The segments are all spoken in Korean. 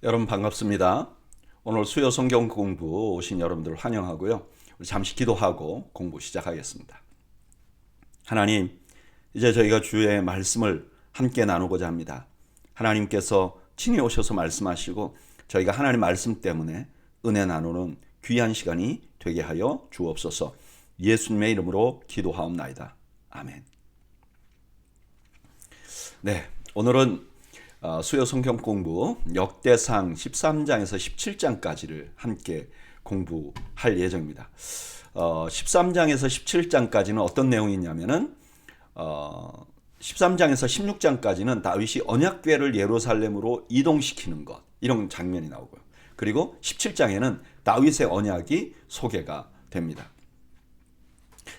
여러분 반갑습니다. 오늘 수요 성경 공부 오신 여러분들 환영하고요. 우리 잠시 기도하고 공부 시작하겠습니다. 하나님, 이제 저희가 주의 말씀을 함께 나누고자 합니다. 하나님께서 친히 오셔서 말씀하시고 저희가 하나님 말씀 때문에 은혜 나누는 귀한 시간이 되게 하여 주옵소서. 예수님의 이름으로 기도하옵나이다. 아멘. 네, 오늘은 수요 성경 공부 역대상 13장에서 17장까지를 함께 공부할 예정입니다. 13장에서 17장까지는 어떤 내용이 있냐면은 13장에서 16장까지는 다윗이 언약궤를 예루살렘으로 이동시키는 것, 이런 장면이 나오고요. 그리고 17장에는 다윗의 언약이 소개가 됩니다.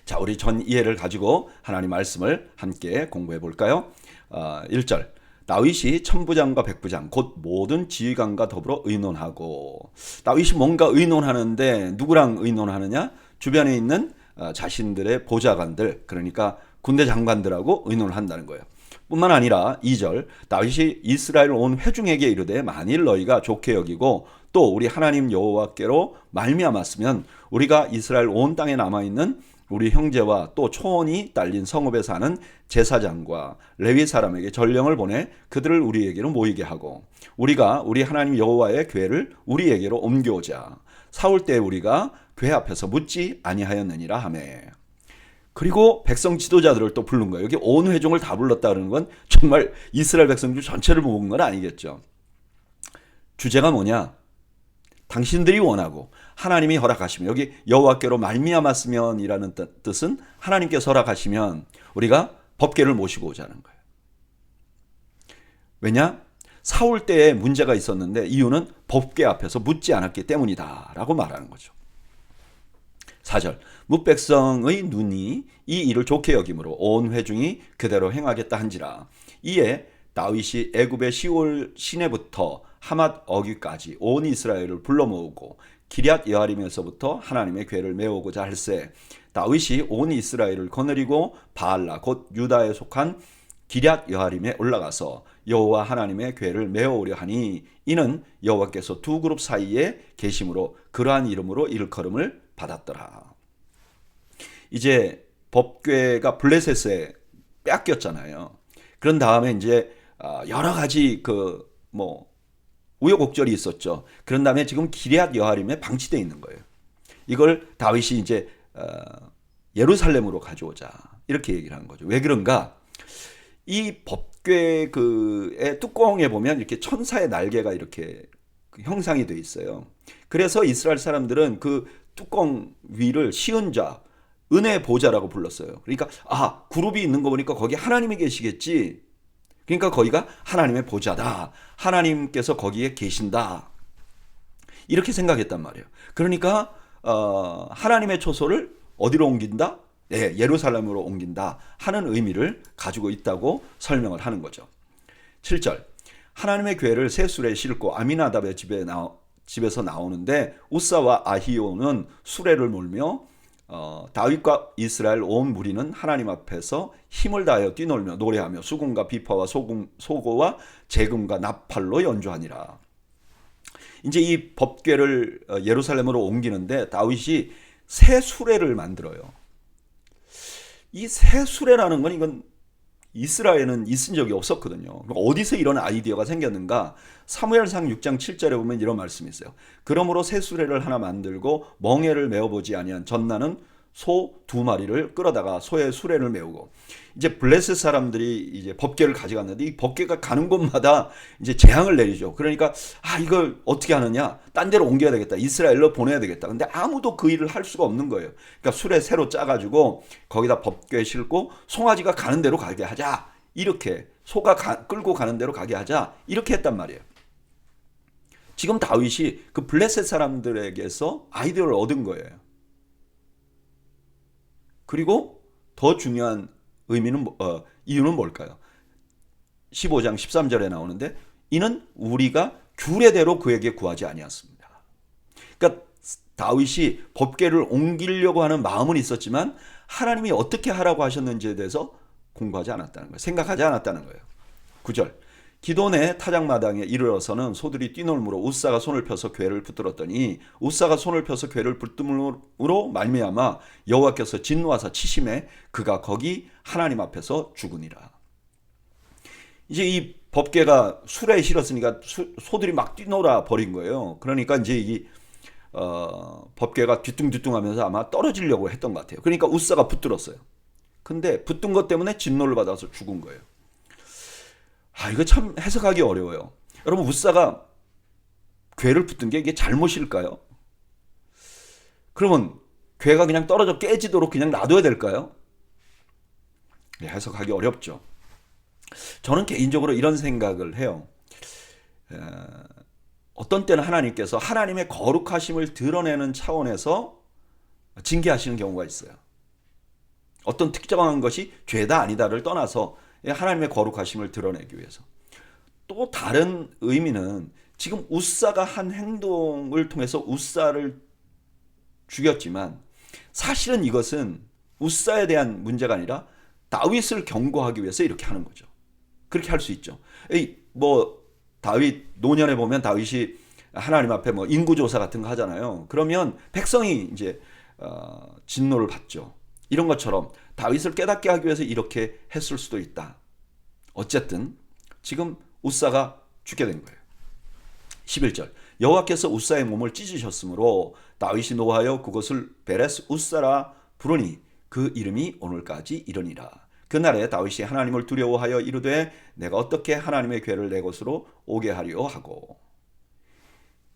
자, 우리 전 이해를 가지고 하나님 말씀을 함께 공부해 볼까요? 1절. 다윗이 천부장과 백부장 곧 모든 지휘관과 더불어 의논하고, 다윗이 뭔가 의논하는데 누구랑 의논하느냐? 주변에 있는 자신들의 보좌관들, 그러니까 군대 장관들하고 의논을 한다는 거예요. 뿐만 아니라 2절, 다윗이 이스라엘 온 회중에게 이르되 만일 너희가 좋게 여기고 또 우리 하나님 여호와께로 말미암았으면 우리가 이스라엘 온 땅에 남아있는 우리 형제와 또 초원이 딸린 성읍에 사는 제사장과 레위 사람에게 전령을 보내 그들을 우리에게로 모이게 하고 우리가 우리 하나님 여호와의 궤를 우리에게로 옮겨오자. 사울 때 우리가 궤 앞에서 묻지 아니하였느니라 하매. 그리고 백성 지도자들을 또 부른 거예요. 여기 온 회중을 다 불렀다는 건 정말 이스라엘 백성들 전체를 모은 건 아니겠죠. 주제가 뭐냐? 당신들이 원하고 하나님이 허락하시면, 여기 여호와께로 말미암았으면이라는 뜻은 하나님께서 허락하시면 우리가 법궤를 모시고 오자는 거예요. 왜냐? 사울 때에 문제가 있었는데 이유는 법궤 앞에서 묻지 않았기 때문이다 라고 말하는 거죠. 4절. 뭇백성의 눈이 이 일을 좋게 여김으로 온 회중이 그대로 행하겠다 한지라. 이에 다윗이 애굽의 시올 시내부터 하맛 어귀까지 온 이스라엘을 불러 모으고 기럇 여아림에서부터 하나님의 궤를 메우고자 할세. 다윗이 온 이스라엘을 거느리고 바알라 곧 유다에 속한 기럇 여아림에 올라가서 여호와 하나님의 궤를 메우려 하니 이는 여호와께서 두 그룹 사이에 계심으로 그러한 이름으로 일컬음을 받았더라. 이제 법궤가 블레셋에 뺏겼잖아요. 그런 다음에 이제 여러 가지 우여곡절이 있었죠. 그런 다음에 지금 기럇 여아림에 방치되어 있는 거예요. 이걸 다윗이 이제 예루살렘으로 가져오자 이렇게 얘기를 한 거죠. 왜 그런가? 이 법궤의 뚜껑에 보면 이렇게 천사의 날개가 이렇게 형상이 돼 있어요. 그래서 이스라엘 사람들은 그 뚜껑 위를 시은자, 은혜의 보좌라고 불렀어요. 그러니까 그룹이 있는 거 보니까 거기 하나님이 계시겠지. 그러니까 거기가 하나님의 보좌다. 하나님께서 거기에 계신다. 이렇게 생각했단 말이에요. 그러니까 하나님의 초소를 어디로 옮긴다? 네, 예루살렘으로 옮긴다 하는 의미를 가지고 있다고 설명을 하는 거죠. 7절. 하나님의 궤를 새 수레에 싣고 아미나답의 집에서 나오는데 우사와 아히오는 수레를 몰며 다윗과 이스라엘 온 무리는 하나님 앞에서 힘을 다하여 뛰놀며 노래하며 수금과 비파와 소고와 재금과 나팔로 연주하니라. 이제 이 법궤를 예루살렘으로 옮기는데 다윗이 새 수레를 만들어요. 이 새 수레라는 건 이건 이스라엘은 있은 적이 없었거든요. 어디서 이런 아이디어가 생겼는가? 사무엘상 6장 7절에 보면 이런 말씀이 있어요. 그러므로 새 수레를 하나 만들고 멍에를 메어보지 아니한 전나는 소 2마리를 끌어다가 소의 수레를 메우고, 이제 블레셋 사람들이 이제 법궤를 가져갔는데 이 법궤가 가는 곳마다 이제 재앙을 내리죠. 그러니까 이걸 어떻게 하느냐? 딴 데로 옮겨야 되겠다. 이스라엘로 보내야 되겠다. 근데 아무도 그 일을 할 수가 없는 거예요. 그러니까 수레 새로 짜가지고 거기다 법궤 싣고 송아지가 가는 대로 가게 하자. 이렇게 소가 끌고 가는 대로 가게 하자. 이렇게 했단 말이에요. 지금 다윗이 그 블레셋 사람들에게서 아이디어를 얻은 거예요. 그리고 더 중요한 이유는 뭘까요? 15장 13절에 나오는데 이는 우리가 규례대로 그에게 구하지 아니었습니다. 그러니까 다윗이 법궤를 옮기려고 하는 마음은 있었지만 하나님이 어떻게 하라고 하셨는지에 대해서 공부하지 않았다는 거예요. 생각하지 않았다는 거예요. 9절. 기돈의 타작마당에 이르러서는 소들이 뛰놀므로 웃사가 손을 펴서 궤를 붙들었더니 웃사가 손을 펴서 궤를 붙들므로 말미암아 여호와께서 진노하사 치심에 그가 거기 하나님 앞에서 죽으니라. 이제 이 법궤가 수레에 실었으니까 소들이 막 뛰놀아 버린 거예요. 그러니까 이제 이 법궤가 뒤뚱뒤뚱하면서 아마 떨어지려고 했던 것 같아요. 그러니까 웃사가 붙들었어요. 근데 붙든 것 때문에 진노를 받아서 죽은 거예요. 이거 참 해석하기 어려워요. 여러분, 웃사가 궤를 붙든 게 이게 잘못일까요? 그러면 궤가 그냥 떨어져 깨지도록 그냥 놔둬야 될까요? 해석하기 어렵죠. 저는 개인적으로 이런 생각을 해요. 어떤 때는 하나님께서 하나님의 거룩하심을 드러내는 차원에서 징계하시는 경우가 있어요. 어떤 특정한 것이 죄다 아니다를 떠나서 하나님의 거룩하심을 드러내기 위해서. 또 다른 의미는 지금 웃사가 한 행동을 통해서 웃사를 죽였지만 사실은 이것은 웃사에 대한 문제가 아니라 다윗을 경고하기 위해서 이렇게 하는 거죠. 그렇게 할 수 있죠. 다윗 노년에 보면 다윗이 하나님 앞에 인구조사 같은 거 하잖아요. 그러면 백성이 이제 진노를 받죠. 이런 것처럼 다윗을 깨닫게 하기 위해서 이렇게 했을 수도 있다. 어쨌든 지금 웃사가 죽게 된 거예요. 11절 여호와께서 웃사의 몸을 찢으셨으므로 다윗이 노하여 그것을 베레스 웃사라 부르니 그 이름이 오늘까지 이르니라. 그날에 다윗이 하나님을 두려워하여 이르되 내가 어떻게 하나님의 궤를 내 곳으로 오게 하리오 하고,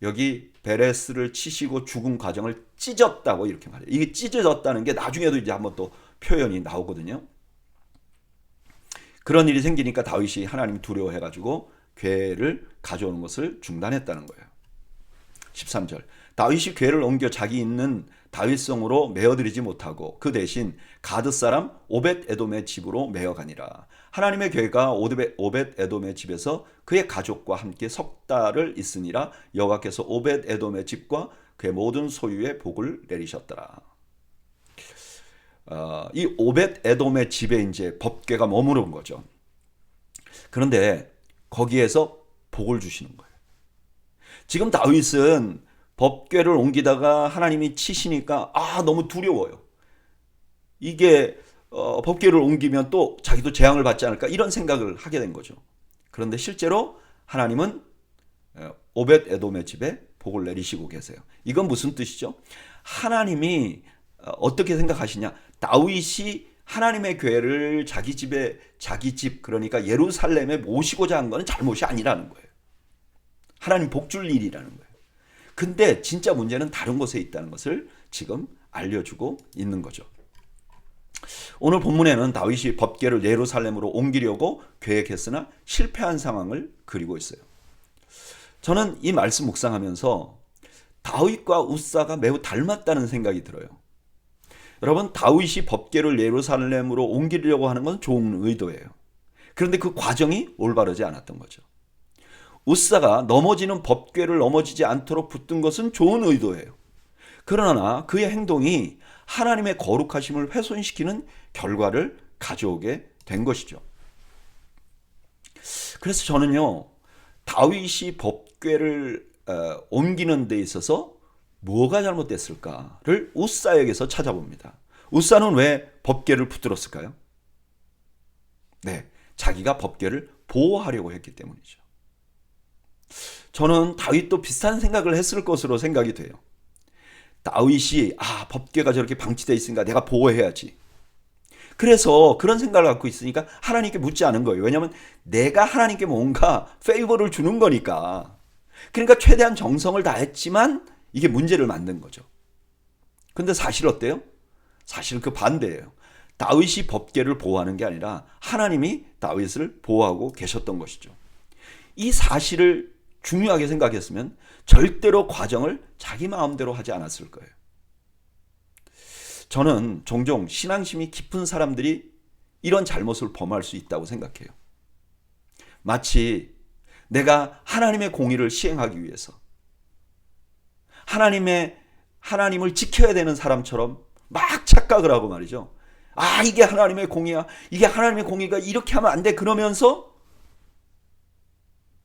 여기 베레스를 치시고 죽은 과정을 찢었다고 이렇게 말해요. 이게 찢어졌다는 게 나중에도 이제 한번 또 표현이 나오거든요. 그런 일이 생기니까 다윗이 하나님 두려워해가지고 궤를 가져오는 것을 중단했다는 거예요. 13절 다윗이 궤를 옮겨 자기 있는 다윗성으로 메어들이지 못하고 그 대신 가드 사람 오벳 에돔의 집으로 메어가니라. 하나님의 궤가 오벳 에돔의 집에서 그의 가족과 함께 석 달을 있으니라. 여호와께서 오벳 에돔의 집과 그의 모든 소유에 복을 내리셨더라. 이 오벳 에돔의 집에 이제 법궤가 머무른 거죠. 그런데 거기에서 복을 주시는 거예요. 지금 다윗은 법궤를 옮기다가 하나님이 치시니까 너무 두려워요. 이게 법궤를 옮기면 또 자기도 재앙을 받지 않을까 이런 생각을 하게 된 거죠. 그런데 실제로 하나님은 오벳 에돔의 집에 복을 내리시고 계세요. 이건 무슨 뜻이죠? 하나님이 어떻게 생각하시냐? 다윗이 하나님의 궤를 자기 집에, 자기 집, 그러니까 예루살렘에 모시고자 한 것은 잘못이 아니라는 거예요. 하나님 복 줄 일이라는 거예요. 근데 진짜 문제는 다른 곳에 있다는 것을 지금 알려주고 있는 거죠. 오늘 본문에는 다윗이 법궤를 예루살렘으로 옮기려고 계획했으나 실패한 상황을 그리고 있어요. 저는 이 말씀 묵상하면서 다윗과 웃사가 매우 닮았다는 생각이 들어요. 여러분, 다윗이 법궤를 예루살렘으로 옮기려고 하는 건 좋은 의도예요. 그런데 그 과정이 올바르지 않았던 거죠. 웃사가 넘어지는 법궤를 넘어지지 않도록 붙든 것은 좋은 의도예요. 그러나 그의 행동이 하나님의 거룩하심을 훼손시키는 결과를 가져오게 된 것이죠. 그래서 저는요, 다윗이 법궤를 옮기는 데 있어서 뭐가 잘못됐을까를 웃사에게서 찾아봅니다. 웃사는 왜 법궤를 붙들었을까요? 네, 자기가 법궤를 보호하려고 했기 때문이죠. 저는 다윗도 비슷한 생각을 했을 것으로 생각이 돼요. 다윗이 법궤가 저렇게 방치되어 있으니까 내가 보호해야지. 그래서 그런 생각을 갖고 있으니까 하나님께 묻지 않은 거예요. 왜냐하면 내가 하나님께 뭔가 페이버를 주는 거니까. 그러니까 최대한 정성을 다했지만 이게 문제를 만든 거죠. 근데 사실 어때요? 사실은 그 반대예요. 다윗이 법궤를 보호하는 게 아니라 하나님이 다윗을 보호하고 계셨던 것이죠. 이 사실을 중요하게 생각했으면 절대로 과정을 자기 마음대로 하지 않았을 거예요. 저는 종종 신앙심이 깊은 사람들이 이런 잘못을 범할 수 있다고 생각해요. 마치 내가 하나님의 공의를 시행하기 위해서 하나님을 지켜야 되는 사람처럼 막 착각을 하고 말이죠. 이게 하나님의 공의야. 이게 하나님의 공의가 이렇게 하면 안 돼. 그러면서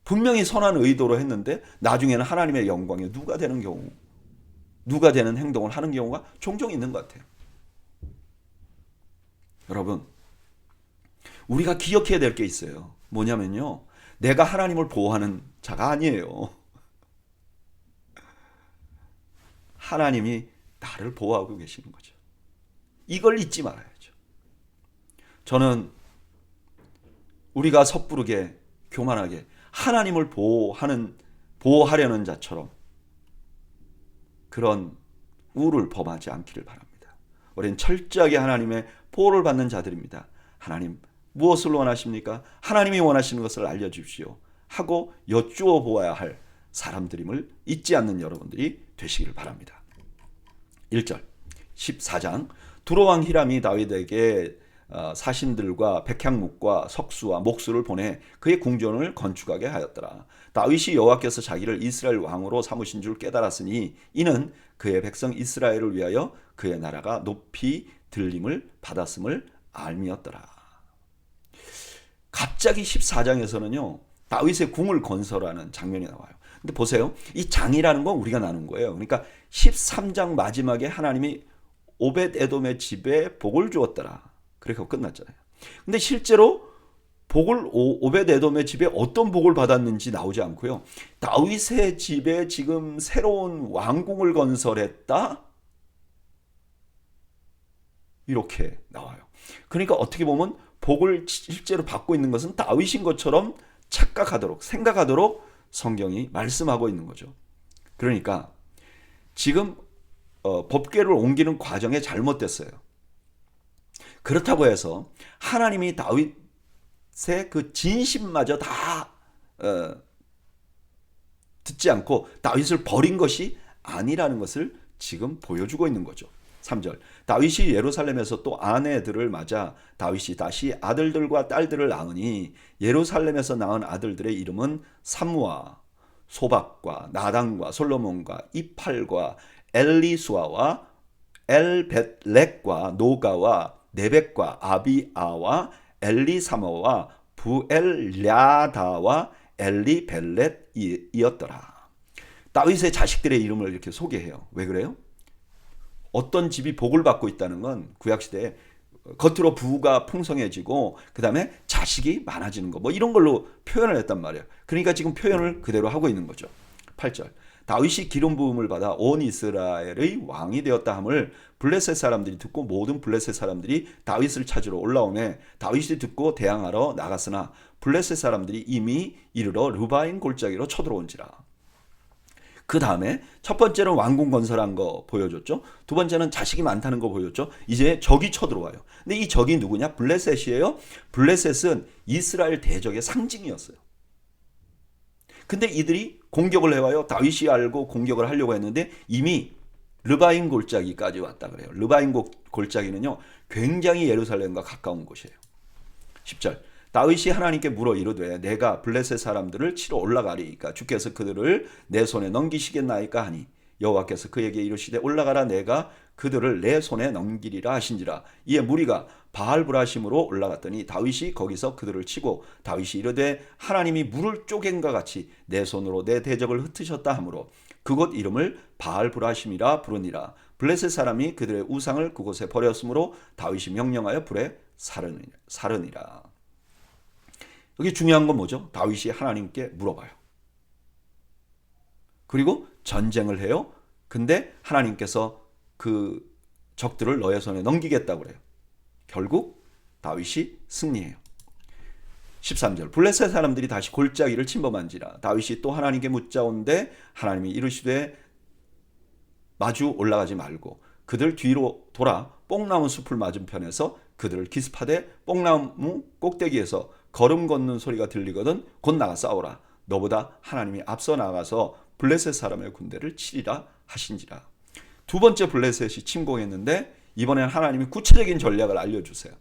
분명히 선한 의도로 했는데 나중에는 하나님의 영광에 누가 되는 경우, 누가 되는 행동을 하는 경우가 종종 있는 것 같아요. 여러분, 우리가 기억해야 될 게 있어요. 뭐냐면요, 내가 하나님을 보호하는 자가 아니에요. 하나님이 나를 보호하고 계시는 거죠. 이걸 잊지 말아야죠. 저는 우리가 섣부르게 교만하게 하나님을 보호하려는 자처럼 그런 우를 범하지 않기를 바랍니다. 우리는 철저하게 하나님의 보호를 받는 자들입니다. 하나님 무엇을 원하십니까? 하나님이 원하시는 것을 알려주십시오 하고 여쭈어 보아야 할 사람들임을 잊지 않는 여러분들이 되시기를 바랍니다. 1절 14장 두로왕 히람이 다윗에게 사신들과 백향목과 석수와 목수를 보내 그의 궁전을 건축하게 하였더라. 다윗이 여호와께서 자기를 이스라엘 왕으로 삼으신 줄 깨달았으니 이는 그의 백성 이스라엘을 위하여 그의 나라가 높이 들림을 받았음을 알미었더라. 갑자기 14장에서는요 다윗의 궁을 건설하는 장면이 나와요. 근데 보세요, 이 장이라는 건 우리가 나눈 거예요. 그러니까 13장 마지막에 하나님이 오벳 에돔의 집에 복을 주었더라. 그렇게 끝났잖아요. 근데 실제로 오벳 에돔의 집에 어떤 복을 받았는지 나오지 않고요. 다윗의 집에 지금 새로운 왕궁을 건설했다. 이렇게 나와요. 그러니까 어떻게 보면 복을 실제로 받고 있는 것은 다윗인 것처럼 착각하도록 생각하도록 성경이 말씀하고 있는 거죠. 그러니까 지금 법궤를 옮기는 과정에 잘못됐어요. 그렇다고 해서 하나님이 다윗의 그 진심마저 다 듣지 않고 다윗을 버린 것이 아니라는 것을 지금 보여주고 있는 거죠. 3절 다윗이 예루살렘에서 또 아내들을 맞아 다윗이 다시 아들들과 딸들을 낳으니 예루살렘에서 낳은 아들들의 이름은 삼무와 소박과 나단과 솔로몬과 이팔과 엘리수아와 엘벳렉과 노가와 네벡과 아비아와 엘리사마와 부엘랴다와 엘리벨렛이었더라. 다윗의 자식들의 이름을 이렇게 소개해요. 왜 그래요? 어떤 집이 복을 받고 있다는 건 구약시대에 겉으로 부가 풍성해지고 그 다음에 자식이 많아지는 거 뭐 이런 걸로 표현을 했단 말이에요. 그러니까 지금 표현을 그대로 하고 있는 거죠. 8절 다윗이 기름 부음을 받아 온 이스라엘의 왕이 되었다 함을 블레셋 사람들이 듣고 모든 블레셋 사람들이 다윗을 찾으러 올라오매 다윗이 듣고 대항하러 나갔으나 블레셋 사람들이 이미 이르러 르바임 골짜기로 쳐들어온지라. 그 다음에 첫 번째는 왕궁 건설한 거 보여줬죠. 두 번째는 자식이 많다는 거 보여줬죠. 이제 적이 쳐들어와요. 근데 이 적이 누구냐? 블레셋이에요. 블레셋은 이스라엘 대적의 상징이었어요. 근데 이들이 공격을 해와요. 다윗이 알고 공격을 하려고 했는데 이미 르바임 골짜기까지 왔다 그래요. 르바임 골짜기는요 굉장히 예루살렘과 가까운 곳이에요. 10절 다윗이 하나님께 물어 이르되 내가 블레셋 사람들을 치러 올라가리이까 주께서 그들을 내 손에 넘기시겠나이까 하니 여호와께서 그에게 이르시되 올라가라 내가 그들을 내 손에 넘기리라 하신지라. 이에 무리가 바알브라심으로 올라갔더니 다윗이 거기서 그들을 치고 다윗이 이르되 하나님이 물을 쪼갠과 같이 내 손으로 내 대적을 흩으셨다 하므로 그곳 이름을 바알브라심이라 부르니라. 블레셋 사람이 그들의 우상을 그곳에 버렸으므로 다윗이 명령하여 불에 사르니라. 여기 중요한 건 뭐죠? 다윗이 하나님께 물어봐요. 그리고 전쟁을 해요. 근데 하나님께서 그 적들을 너의 손에 넘기겠다고 그래요. 결국 다윗이 승리해요. 13절 블레셋 사람들이 다시 골짜기를 침범한지라. 다윗이 또 하나님께 묻자온데 하나님이 이르시되 마주 올라가지 말고 그들 뒤로 돌아 뽕나무 숲을 맞은편에서 그들을 기습하되 뽕나무 꼭대기에서 걸음 걷는 소리가 들리거든 곧 나가 싸우라. 너보다 하나님이 앞서 나가서 블레셋 사람의 군대를 치리라 하신지라. 두 번째 블레셋이 침공했는데 이번엔 하나님이 구체적인 전략을 알려주세요.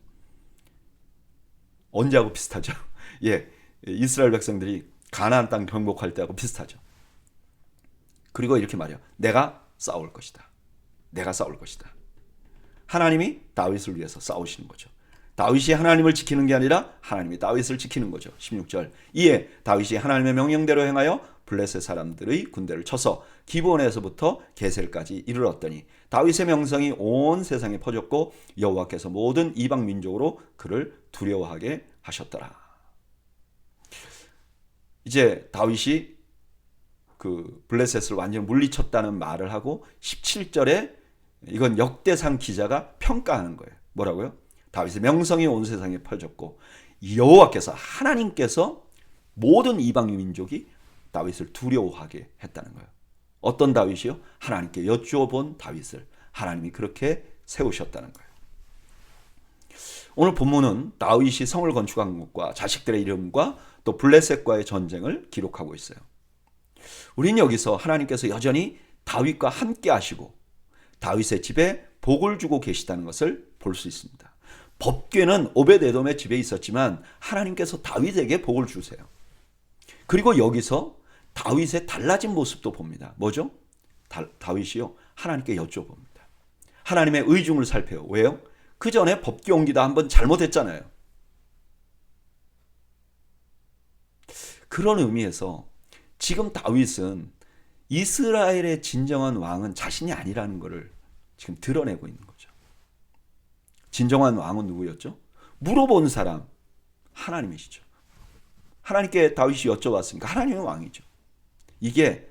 언제하고 비슷하죠? 예, 이스라엘 백성들이 가나안 땅 정복할 때하고 비슷하죠. 그리고 이렇게 말해요. 내가 싸울 것이다. 내가 싸울 것이다. 하나님이 다윗을 위해서 싸우시는 거죠. 다윗이 하나님을 지키는 게 아니라 하나님이 다윗을 지키는 거죠. 16절. 이에 다윗이 하나님의 명령대로 행하여 블레셋 사람들의 군대를 쳐서 기브온에서부터 게셀까지 이르렀더니 다윗의 명성이 온 세상에 퍼졌고 여호와께서 모든 이방 민족으로 그를 두려워하게 하셨더라. 이제 다윗이 그 블레셋을 완전히 물리쳤다는 말을 하고 17절에 이건 역대상 기자가 평가하는 거예요. 뭐라고요? 다윗의 명성이 온 세상에 퍼졌고 여호와께서 하나님께서 모든 이방 민족이 다윗을 두려워하게 했다는 거예요. 어떤 다윗이요? 하나님께 여쭈어본 다윗을 하나님이 그렇게 세우셨다는 거예요. 오늘 본문은 다윗이 성을 건축한 것과 자식들의 이름과 또 블레셋과의 전쟁을 기록하고 있어요. 우리는 여기서 하나님께서 여전히 다윗과 함께 하시고 다윗의 집에 복을 주고 계시다는 것을 볼 수 있습니다. 법궤는 오벳에돔의 집에 있었지만 하나님께서 다윗에게 복을 주세요. 그리고 여기서 다윗의 달라진 모습도 봅니다. 뭐죠? 다윗이요, 하나님께 여쭤봅니다. 하나님의 의중을 살펴요. 왜요? 그 전에 법궤 옮기다 한번 잘못했잖아요. 그런 의미에서 지금 다윗은 이스라엘의 진정한 왕은 자신이 아니라는 것을 지금 드러내고 있는 거죠. 진정한 왕은 누구였죠? 물어본 사람 하나님이시죠. 하나님께 다윗이 여쭤봤으니까 하나님은 왕이죠. 이게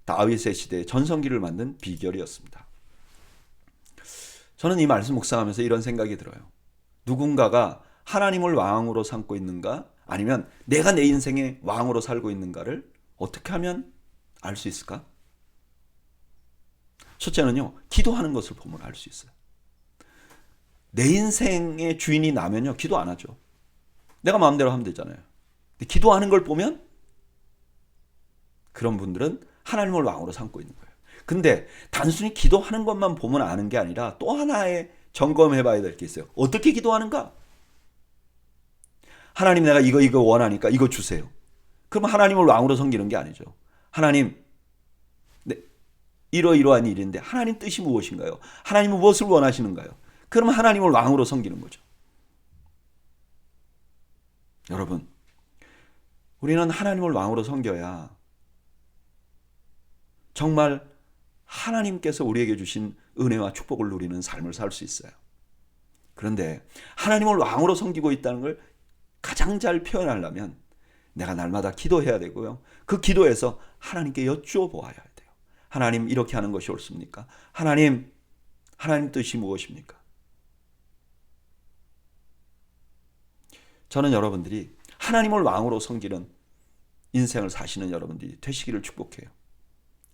다윗의 시대의 전성기를 만든 비결이었습니다. 저는 이 말씀 묵상하면서 이런 생각이 들어요. 누군가가 하나님을 왕으로 삼고 있는가, 아니면 내가 내 인생의 왕으로 살고 있는가를 어떻게 하면 알 수 있을까? 첫째는요, 기도하는 것을 보면 알 수 있어요. 내 인생의 주인이 나면요, 기도 안 하죠. 내가 마음대로 하면 되잖아요. 근데 기도하는 걸 보면 그런 분들은 하나님을 왕으로 삼고 있는 거예요. 근데 단순히 기도하는 것만 보면 아는 게 아니라 또 하나의 점검해 봐야 될 게 있어요. 어떻게 기도하는가? 하나님, 내가 이거 원하니까 이거 주세요. 그럼 하나님을 왕으로 섬기는 게 아니죠. 하나님, 이러이러한 일인데 하나님 뜻이 무엇인가요? 하나님은 무엇을 원하시는가요? 그럼 하나님을 왕으로 섬기는 거죠. 여러분, 우리는 하나님을 왕으로 섬겨야 정말 하나님께서 우리에게 주신 은혜와 축복을 누리는 삶을 살 수 있어요. 그런데 하나님을 왕으로 섬기고 있다는 걸 가장 잘 표현하려면 내가 날마다 기도해야 되고요. 그 기도에서 하나님께 여쭈어 보아야 돼요. 하나님, 이렇게 하는 것이 옳습니까? 하나님 뜻이 무엇입니까? 저는 여러분들이 하나님을 왕으로 섬기는 인생을 사시는 여러분들이 되시기를 축복해요.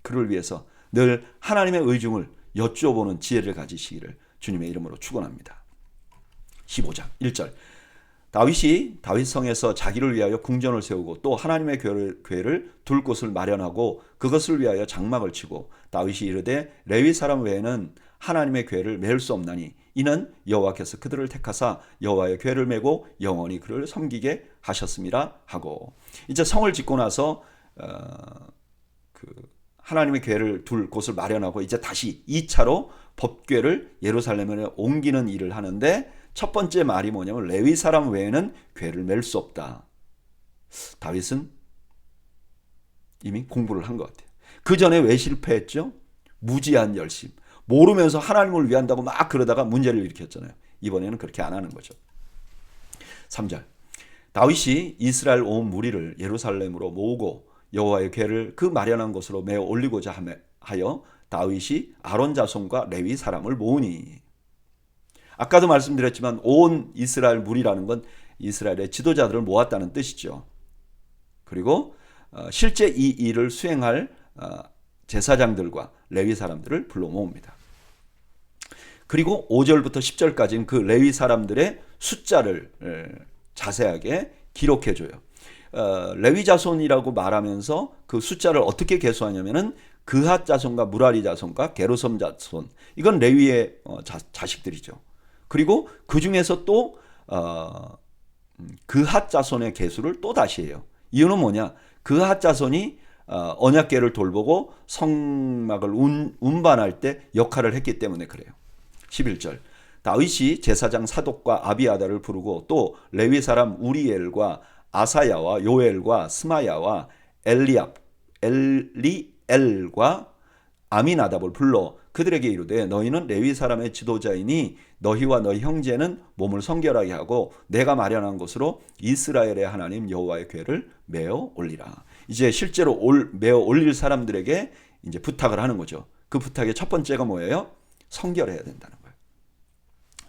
그를 위해서 늘 하나님의 의중을 여쭈어보는 지혜를 가지시기를 주님의 이름으로 축원합니다. 15장 1절. 다윗이 다윗성에서 자기를 위하여 궁전을 세우고 또 하나님의 궤를 둘 곳을 마련하고 그것을 위하여 장막을 치고 다윗이 이르되 레위 사람 외에는 하나님의 궤를 메울 수 없나니 이는 여호와께서 그들을 택하사 여호와의 궤를 메고 영원히 그를 섬기게 하셨음이라 하고, 이제 성을 짓고 나서 하나님의 궤를 둘 곳을 마련하고 이제 다시 2차로 법궤를 예루살렘에 옮기는 일을 하는데, 첫 번째 말이 뭐냐면 레위 사람 외에는 궤를 멜 수 없다. 다윗은 이미 공부를 한 것 같아요. 그 전에 왜 실패했죠? 무지한 열심. 모르면서 하나님을 위한다고 막 그러다가 문제를 일으켰잖아요. 이번에는 그렇게 안 하는 거죠. 3절. 다윗이 이스라엘 온 무리를 예루살렘으로 모으고 여호와의 궤를 그 마련한 곳으로 메어 올리고자 하여 다윗이 아론 자손과 레위 사람을 모으니. 아까도 말씀드렸지만 온 이스라엘 무리라는 건 이스라엘의 지도자들을 모았다는 뜻이죠. 그리고 실제 이 일을 수행할 제사장들과 레위 사람들을 불러 모읍니다. 그리고 5절부터 10절까지는 그 레위 사람들의 숫자를 자세하게 기록해줘요. 레위 자손이라고 말하면서 그 숫자를 어떻게 계수하냐면은 그핫 자손과 무라리 자손과 게르솜 자손, 이건 레위의 자식들이죠. 그리고 그 중에서 또 그핫 자손의 계수를 또 다시 해요. 이유는 뭐냐? 그핫 자손이 언약궤를 돌보고 성막을 운반할 때 역할을 했기 때문에 그래요. 11절. 다윗이 제사장 사독과 아비아다를 부르고 또 레위 사람 우리엘과 아사야와 요엘과 스마야와 엘리엘과 아미나답을 불러 그들에게 이르되 너희는 레위 사람의 지도자이니 너희와 너희 형제는 몸을 성결하게 하고 내가 마련한 곳으로 이스라엘의 하나님 여호와의 궤를 메어 올리라. 이제 실제로 메어 올릴 사람들에게 이제 부탁을 하는 거죠. 그 부탁의 첫 번째가 뭐예요? 성결해야 된다는 거예요.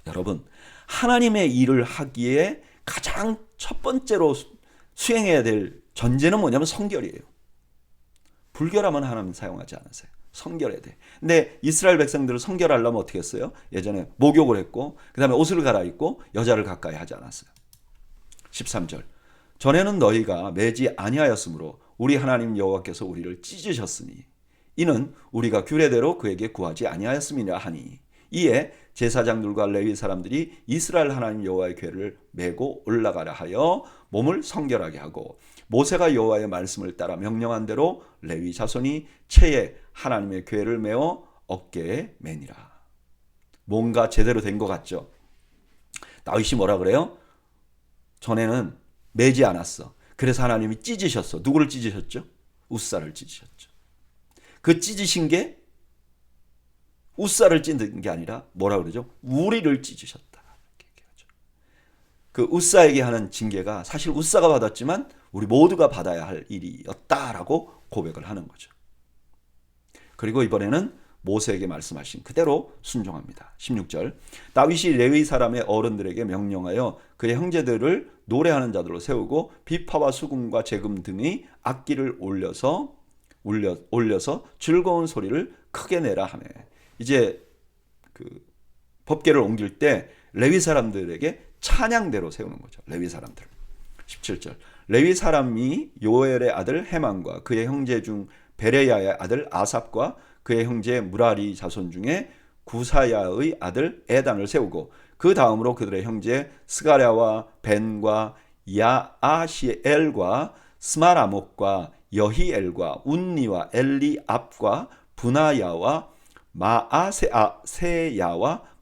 여러분, 하나님의 일을 하기에 가장 첫 번째로 수행해야 될 전제는 뭐냐면 성결이에요. 불결하면 하나님 사용하지 않으세요. 성결해야 돼. 근데 이스라엘 백성들을 성결하려면 어떻게 했어요? 예전에 목욕을 했고 그 다음에 옷을 갈아입고 여자를 가까이 하지 않았어요. 13절 전에는 너희가 매지 아니하였으므로 우리 하나님 여호와께서 우리를 찢으셨으니 이는 우리가 규례대로 그에게 구하지 아니하였음이라 하니 이에 제사장들과 레위 사람들이 이스라엘 하나님 여호와의 궤를 메고 올라가라 하여 몸을 성결하게 하고 모세가 여호와의 말씀을 따라 명령한 대로 레위 자손이 채에 하나님의 궤를 메어 어깨에 매니라. 뭔가 제대로 된 것 같죠? 다윗이 뭐라 그래요? 전에는 매지 않았어. 그래서 하나님이 찢으셨어. 누구를 찢으셨죠? 웃사를 찢으셨죠. 그 찢으신 게 웃사를 찢는 게 아니라 뭐라 그러죠? 우리를 찢으셨다. 그 웃사에게 하는 징계가 사실 웃사가 받았지만 우리 모두가 받아야 할 일이었다라고 고백을 하는 거죠. 그리고 이번에는 모세에게 말씀하신 그대로 순종합니다. 16절 다윗이 레위 사람의 어른들에게 명령하여 그의 형제들을 노래하는 자들로 세우고 비파와 수금과 제금 등의 악기를 올려서 즐거운 소리를 크게 내라 하매 이제 그 법궤를 옮길 때 레위 사람들에게 찬양대로 세우는 거죠. 레위 사람들. 17절 레위 사람이 요엘의 아들 헤만과 그의 형제 중 베레야의 아들 아삽과 그의 형제 무라리 자손 중에 구사야의 아들 에단을 세우고 그 다음으로 그들의 형제 스가랴와 벤과 야아시엘과 스마라목과 여히엘과 운니와 엘리압과 분하야와 마아세야와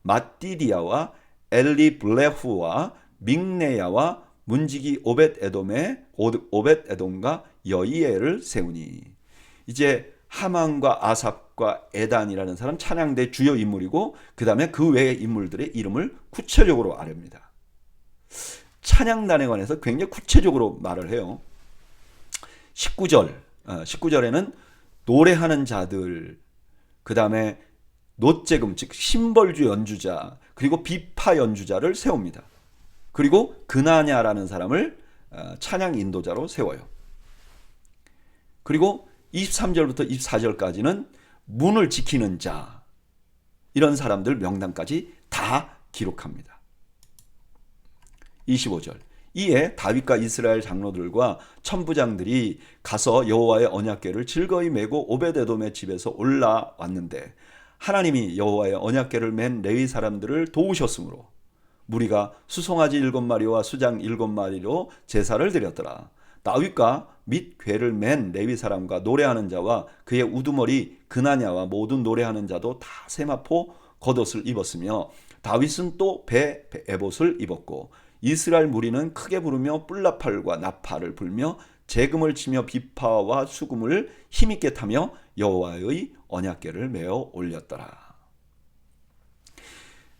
마띠디야와 엘리블레후와 믹네야와 문지기 오벳에돔과 여이엘을 세우니 이제 하만과 아삽과 에단이라는 사람 찬양대 주요 인물이고 그 다음에 그 외의 인물들의 이름을 구체적으로 아릅니다. 찬양단에 관해서 굉장히 구체적으로 말을 해요. 19절에는 노래하는 자들 그 다음에 노재금 즉 심벌주 연주자 그리고 비파 연주자를 세웁니다. 그리고 그나냐라는 사람을 찬양 인도자로 세워요. 그리고 23절부터 24절까지는 문을 지키는 자 이런 사람들 명단까지 다 기록합니다. 25절 이에 다윗과 이스라엘 장로들과 천부장들이 가서 여호와의 언약궤를 즐거이 메고 오벳에돔의 집에서 올라왔는데 하나님이 여호와의 언약궤를 맨 레위 사람들을 도우셨으므로 무리가 수송아지 7마리와 수장 7마리로 제사를 드렸더라. 다윗과 및 궤를 맨 레위 사람과 노래하는 자와 그의 우두머리 그나냐와 모든 노래하는 자도 다 세마포 겉옷을 입었으며 다윗은 또 배 에봇을 입었고 이스라엘 무리는 크게 부르며 뿔나팔과 나팔을 불며 재금을 치며 비파와 수금을 힘있게 타며 여호와의 언약궤를 메어 올렸더라.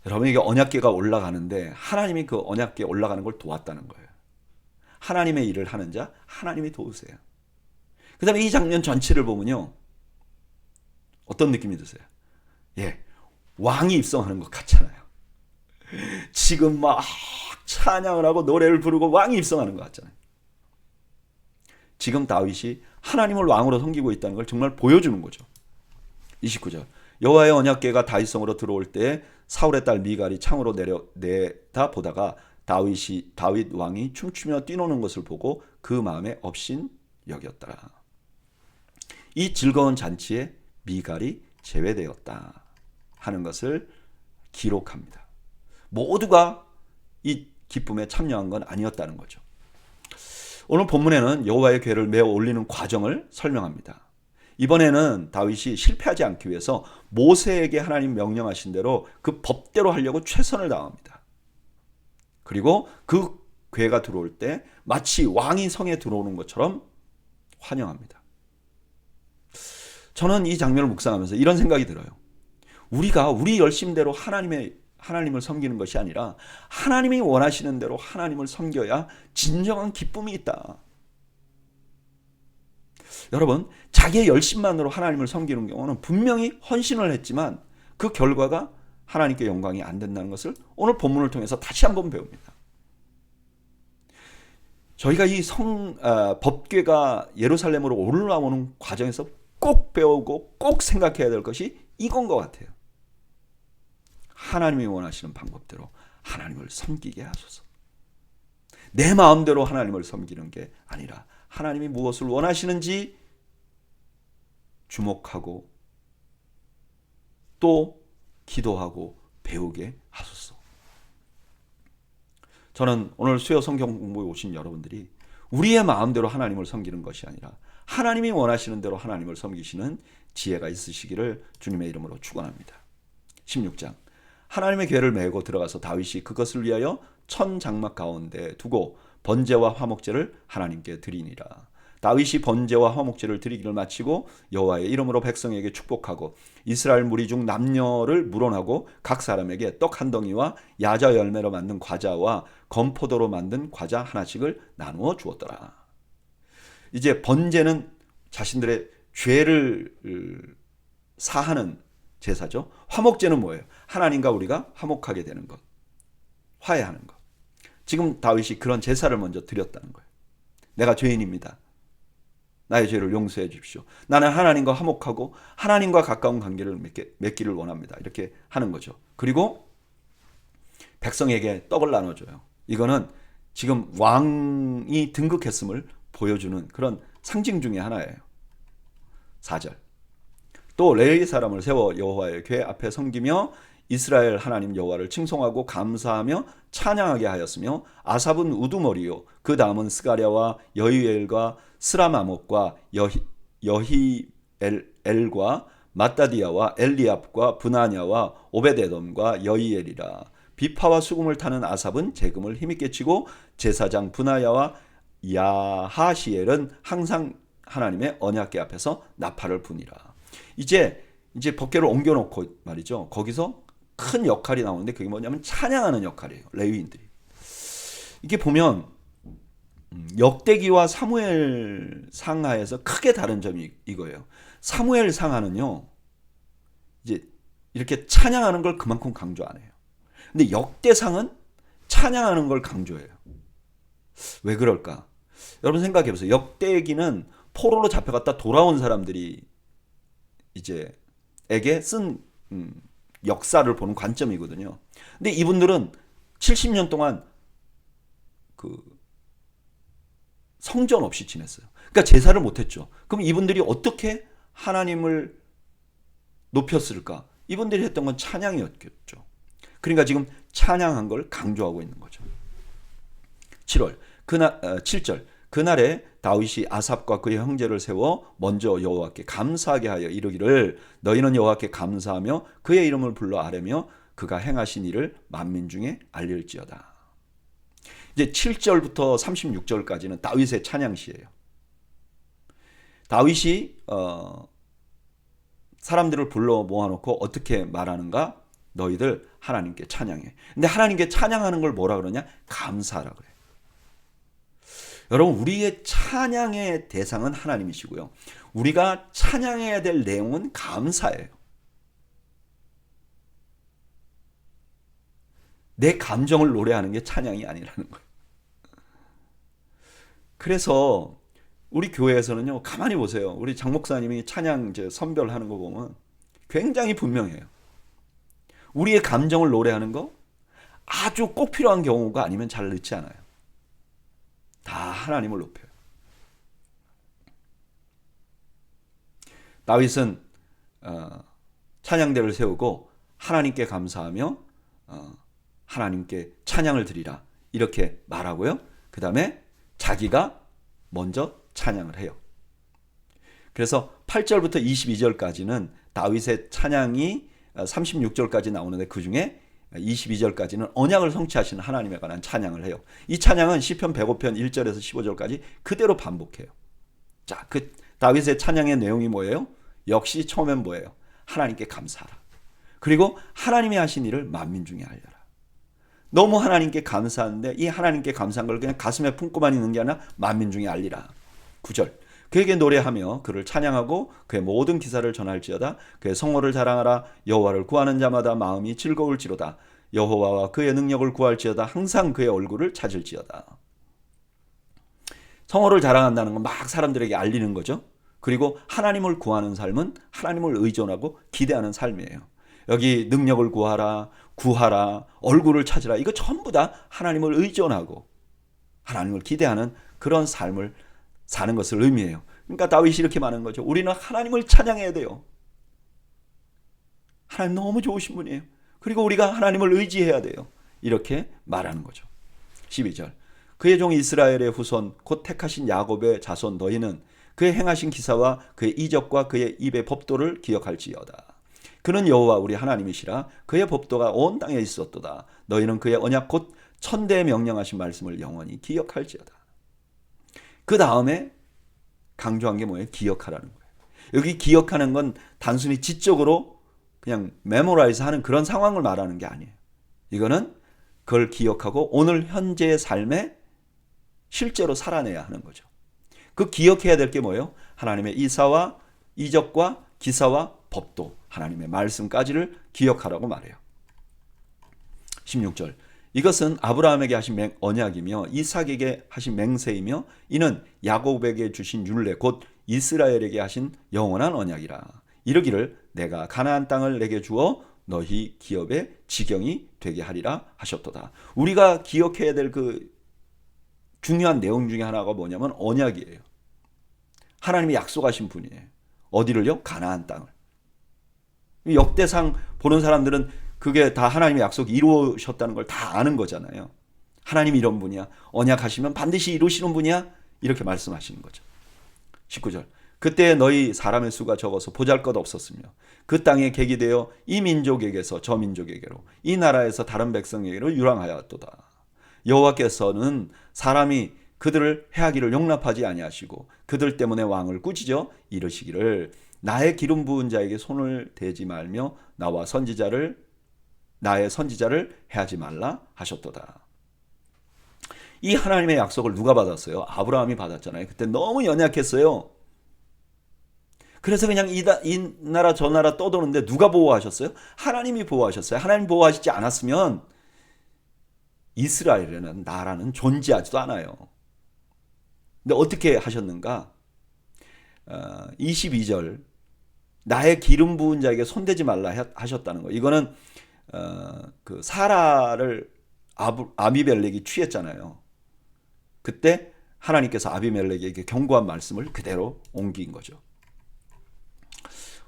여러분 이게 언약궤가 올라가는데 하나님이 그 언약궤 올라가는 걸 도왔다는 거예요. 하나님의 일을 하는 자 하나님이 도우세요. 그 다음에 이 장면 전체를 보면요. 어떤 느낌이 드세요? 왕이 입성하는 것 같잖아요. 지금 막 찬양을 하고 노래를 부르고 왕이 입성하는 것 같잖아요. 지금 다윗이 하나님을 왕으로 섬기고 있다는 걸 정말 보여주는 거죠. 29절 여호와의 언약궤가 다윗성으로 들어올 때 사울의 딸 미갈이 창으로 내다 보다가 다윗 왕이 춤추며 뛰노는 것을 보고 그 마음에 업신 여겼더라. 이 즐거운 잔치에 미갈이 제외되었다 하는 것을 기록합니다. 모두가 이 기쁨에 참여한 건 아니었다는 거죠. 오늘 본문에는 여호와의 궤를 메어 올리는 과정을 설명합니다. 이번에는 다윗이 실패하지 않기 위해서 모세에게 하나님 명령하신 대로 그 법대로 하려고 최선을 다합니다. 그리고 그 괴가 들어올 때 마치 왕이 성에 들어오는 것처럼 환영합니다. 저는 이 장면을 묵상하면서 이런 생각이 들어요. 우리가 우리 열심대로 하나님을 섬기는 것이 아니라 하나님이 원하시는 대로 하나님을 섬겨야 진정한 기쁨이 있다. 여러분, 자기의 열심만으로 하나님을 섬기는 경우는 분명히 헌신을 했지만 그 결과가 하나님께 영광이 안 된다는 것을 오늘 본문을 통해서 다시 한번 배웁니다. 저희가 이 법궤가 예루살렘으로 올라오는 과정에서 꼭 배우고 꼭 생각해야 될 것이 이건 것 같아요. 하나님이 원하시는 방법대로 하나님을 섬기게 하소서. 내 마음대로 하나님을 섬기는 게 아니라 하나님이 무엇을 원하시는지 주목하고 또 기도하고 배우게 하소서. 저는 오늘 수요 성경 공부에 오신 여러분들이 우리의 마음대로 하나님을 섬기는 것이 아니라 하나님이 원하시는 대로 하나님을 섬기시는 지혜가 있으시기를 주님의 이름으로 축원합니다. 16장 하나님의 궤를 메고 들어가서 다윗이 그것을 위하여 천 장막 가운데 두고 번제와 화목제를 하나님께 드리니라. 다윗이 번제와 화목제를 드리기를 마치고 여호와의 이름으로 백성에게 축복하고 이스라엘 무리 중 남녀를 물어나고 각 사람에게 떡 한 덩이와 야자 열매로 만든 과자와 건포도로 만든 과자 하나씩을 나누어 주었더라. 이제 번제는 자신들의 죄를 사하는 제사죠. 화목제는 뭐예요? 하나님과 우리가 화목하게 되는 것, 화해하는 것. 지금 다윗이 그런 제사를 먼저 드렸다는 거예요. 내가 죄인입니다. 나의 죄를 용서해 주십시오. 나는 하나님과 화목하고 하나님과 가까운 관계를 맺기를 원합니다. 이렇게 하는 거죠. 그리고 백성에게 떡을 나눠줘요. 이거는 지금 왕이 등극했음을 보여주는 그런 상징 중에 하나예요. 4절 또 레위 사람을 세워 여호와의 궤 앞에 섬기며 이스라엘 하나님 여호와를 칭송하고 감사하며 찬양하게 하였으며 아삽은 우두머리요 그 다음은 스가랴와 여히엘과 스라마목과 여히엘과 마따디아와 엘리압과 브나냐와 오베데돔과 여히엘이라. 비파와 수금을 타는 아삽은 재금을 힘있게 치고 제사장 브나야와 야하시엘은 항상 하나님의 언약궤 앞에서 나팔을 부니라. 이제 법궤를 옮겨놓고 말이죠. 거기서 큰 역할이 나오는데 그게 뭐냐면 찬양하는 역할이에요. 레위인들이. 이게 보면 역대기와 사무엘 상하에서 크게 다른 점이 이거예요. 사무엘 상하는요. 이제 이렇게 찬양하는 걸 그만큼 강조 안 해요. 근데 역대상은 찬양하는 걸 강조해요. 왜 그럴까? 여러분 생각해 보세요. 역대기는 포로로 잡혀갔다 돌아온 사람들이 이제 에게 쓴 역사를 보는 관점이거든요. 근데 이분들은 70년 동안 그 성전 없이 지냈어요. 그러니까 제사를 못했죠. 그럼 이분들이 어떻게 하나님을 높였을까? 이분들이 했던 건 찬양이었겠죠. 그러니까 지금 찬양한 걸 강조하고 있는 거죠. 7절 그날에 다윗이 아삽과 그의 형제를 세워 먼저 여호와께 감사하게 하여 이르기를 너희는 여호와께 감사하며 그의 이름을 불러 아뢰며 그가 행하신 일을 만민 중에 알릴지어다. 이제 7절부터 36절까지는 다윗의 찬양시예요. 다윗이 사람들을 불러 모아놓고 어떻게 말하는가? 너희들 하나님께 찬양해. 근데 하나님께 찬양하는 걸 뭐라 그러냐? 감사하라 그래. 여러분 우리의 찬양의 대상은 하나님이시고요. 우리가 찬양해야 될 내용은 감사예요. 내 감정을 노래하는 게 찬양이 아니라는 거예요. 그래서 우리 교회에서는요. 가만히 보세요. 우리 장 목사님이 찬양 이제 선별하는 거 보면 굉장히 분명해요. 우리의 감정을 노래하는 거 아주 꼭 필요한 경우가 아니면 잘 넣지 않아요. 다 하나님을 높여요. 다윗은 찬양대를 세우고 하나님께 감사하며 하나님께 찬양을 드리라 이렇게 말하고요. 그 다음에 자기가 먼저 찬양을 해요. 그래서 8절부터 22절까지는 다윗의 찬양이 36절까지 나오는데 그중에 22절까지는 언약을 성취하시는 하나님에 관한 찬양을 해요. 이 찬양은 시편 105편 1절에서 15절까지 그대로 반복해요. 자, 그 다윗의 찬양의 내용이 뭐예요? 역시 처음엔 뭐예요? 하나님께 감사하라. 그리고 하나님이 하신 일을 만민 중에 알려라. 너무 하나님께 감사한데 이 하나님께 감사한 걸 그냥 가슴에 품고만 있는 게 아니라 만민 중에 알리라. 9절. 그에게 노래하며 그를 찬양하고 그의 모든 기사를 전할지어다. 그의 성호를 자랑하라. 여호와를 구하는 자마다 마음이 즐거울지로다. 여호와와 그의 능력을 구할지어다. 항상 그의 얼굴을 찾을지어다. 성호를 자랑한다는 건 막 사람들에게 알리는 거죠. 그리고 하나님을 구하는 삶은 하나님을 의존하고 기대하는 삶이에요. 여기 능력을 구하라, 얼굴을 찾으라. 이거 전부 다 하나님을 의존하고 하나님을 기대하는 그런 삶을 사는 것을 의미해요. 그러니까 다윗이 이렇게 말하는 거죠. 우리는 하나님을 찬양해야 돼요. 하나님 너무 좋으신 분이에요. 그리고 우리가 하나님을 의지해야 돼요. 이렇게 말하는 거죠. 12절. 그의 종 이스라엘의 후손 곧 택하신 야곱의 자손 너희는 그의 행하신 기사와 그의 이적과 그의 입의 법도를 기억할지어다. 그는 여호와 우리 하나님이시라. 그의 법도가 온 땅에 있었도다. 너희는 그의 언약 곧 천대에 명령하신 말씀을 영원히 기억할지어다. 그 다음에 강조한 게 뭐예요? 기억하라는 거예요. 여기 기억하는 건 단순히 지적으로 그냥 메모라이즈 하는 그런 상황을 말하는 게 아니에요. 이거는 그걸 기억하고 오늘 현재의 삶에 실제로 살아내야 하는 거죠. 그 기억해야 될 게 뭐예요? 하나님의 이사와 이적과 기사와 법도, 하나님의 말씀까지를 기억하라고 말해요. 16절. 이것은 아브라함에게 하신 언약이며 이삭에게 하신 맹세이며 이는 야곱에게 주신 율례 곧 이스라엘에게 하신 영원한 언약이라. 이르기를 내가 가나안 땅을 내게 주어 너희 기업의 지경이 되게 하리라 하셨도다. 우리가 기억해야 될 그 중요한 내용 중에 하나가 뭐냐면 언약이에요. 하나님이 약속하신 분이에요. 어디를요? 가나안 땅을. 역대상 보는 사람들은 그게 다 하나님의 약속이 이루어졌다는 걸 다 아는 거잖아요. 하나님이 이런 분이야. 언약하시면 반드시 이루시는 분이야. 이렇게 말씀하시는 거죠. 19절. 그때 너희 사람의 수가 적어서 보잘것없었으며 그 땅에 객이 되어 이 민족에게서 저 민족에게로 이 나라에서 다른 백성에게로 유랑하였도다. 여호와께서는 사람이 그들을 해하기를 용납하지 아니하시고 그들 때문에 왕을 꾸짖어 이르시기를 나의 기름 부은 자에게 손을 대지 말며 나의 선지자를 해하지 말라 하셨도다. 이 하나님의 약속을 누가 받았어요? 아브라함이 받았잖아요. 그때 너무 연약했어요. 그래서 그냥 이 나라 저 나라 떠도는데 누가 보호하셨어요? 하나님이 보호하셨어요. 하나님 보호하시지 않았으면 이스라엘에는 나라는 존재하지도 않아요. 근데 어떻게 하셨는가? 22절 나의 기름 부은 자에게 손대지 말라 하셨다는 거. 이거는 그 사라를 아비멜렉이 취했잖아요. 그때 하나님께서 아비멜렉에게 경고한 말씀을 그대로 옮긴 거죠.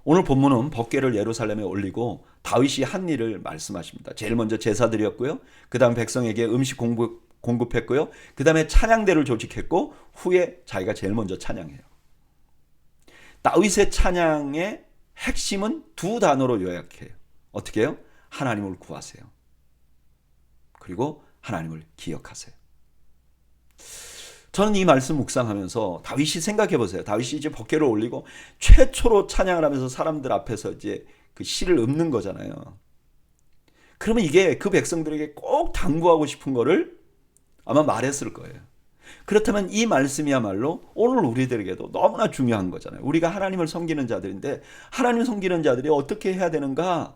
오늘 본문은 법궤를 예루살렘에 올리고 다윗이 한 일을 말씀하십니다. 제일 먼저 제사드렸고요. 그 다음 백성에게 음식 공급했고요. 그 다음에 찬양대를 조직했고 후에 자기가 제일 먼저 찬양해요. 다윗의 찬양의 핵심은 두 단어로 요약해요. 어떻게 해요? 하나님을 구하세요. 그리고 하나님을 기억하세요. 저는 이 말씀 묵상하면서 다윗이 생각해 보세요. 다윗이 이제 법궤를 올리고 최초로 찬양을 하면서 사람들 앞에서 이제 그 시를 읊는 거잖아요. 그러면 이게 그 백성들에게 꼭 당부하고 싶은 거를 아마 말했을 거예요. 그렇다면 이 말씀이야말로 오늘 우리들에게도 너무나 중요한 거잖아요. 우리가 하나님을 섬기는 자들인데 하나님을 섬기는 자들이 어떻게 해야 되는가?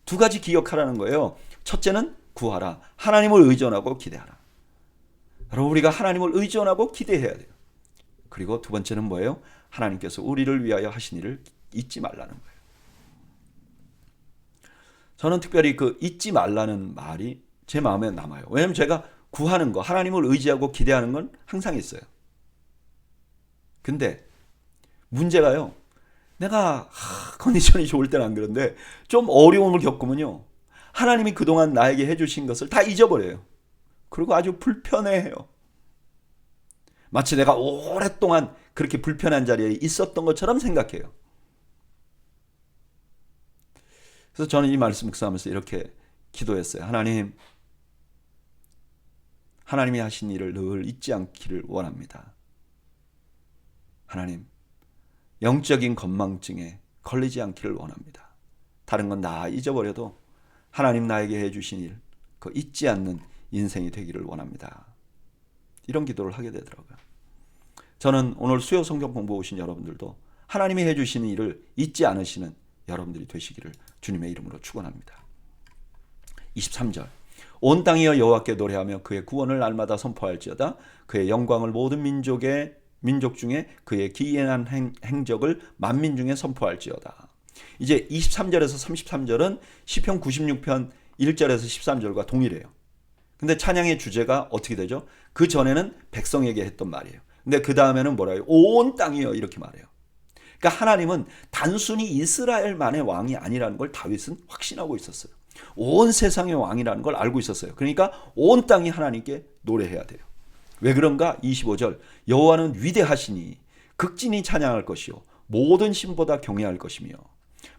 두 가지 기억하라는 거예요. 첫째는 구하라. 하나님을 의존하고 기대하라. 여러분 우리가 하나님을 의존하고 기대해야 돼요. 그리고 두 번째는 뭐예요? 하나님께서 우리를 위하여 하신 일을 잊지 말라는 거예요. 저는 특별히 그 잊지 말라는 말이 제 마음에 남아요. 왜냐하면 제가 구하는 거, 하나님을 의지하고 기대하는 건 항상 있어요. 근데 문제가요. 내가 컨디션이 좋을 때는 안 그런데 좀 어려움을 겪으면요. 하나님이 그동안 나에게 해주신 것을 다 잊어버려요. 그리고 아주 불편해해요. 마치 내가 오랫동안 그렇게 불편한 자리에 있었던 것처럼 생각해요. 그래서 저는 이 말씀 묵상하면서 이렇게 기도했어요. 하나님이 하신 일을 늘 잊지 않기를 원합니다. 하나님, 영적인 건망증에 걸리지 않기를 원합니다. 다른 건 다 잊어버려도 하나님 나에게 해주신 일, 그 잊지 않는 인생이 되기를 원합니다. 이런 기도를 하게 되더라고요. 저는 오늘 수요 성경 공부 오신 여러분들도 하나님이 해주시는 일을 잊지 않으시는 여러분들이 되시기를 주님의 이름으로 축원합니다. 23절 온 땅이여 여호와께 노래하며 그의 구원을 날마다 선포할지어다. 그의 영광을 모든 민족 중에 그의 기이한 행적을 만민 중에 선포할지어다. 이제 23절에서 33절은 시편 96편 1절에서 13절과 동일해요. 근데 찬양의 주제가 어떻게 되죠? 그 전에는 백성에게 했던 말이에요. 근데 그 다음에는 뭐라요? 온 땅이여 이렇게 말해요. 그러니까 하나님은 단순히 이스라엘만의 왕이 아니라는 걸 다윗은 확신하고 있었어요. 온 세상의 왕이라는 걸 알고 있었어요. 그러니까 온 땅이 하나님께 노래해야 돼요. 왜 그런가? 25절 여호와는 위대하시니 극진히 찬양할 것이요 모든 신보다 경외할 것이며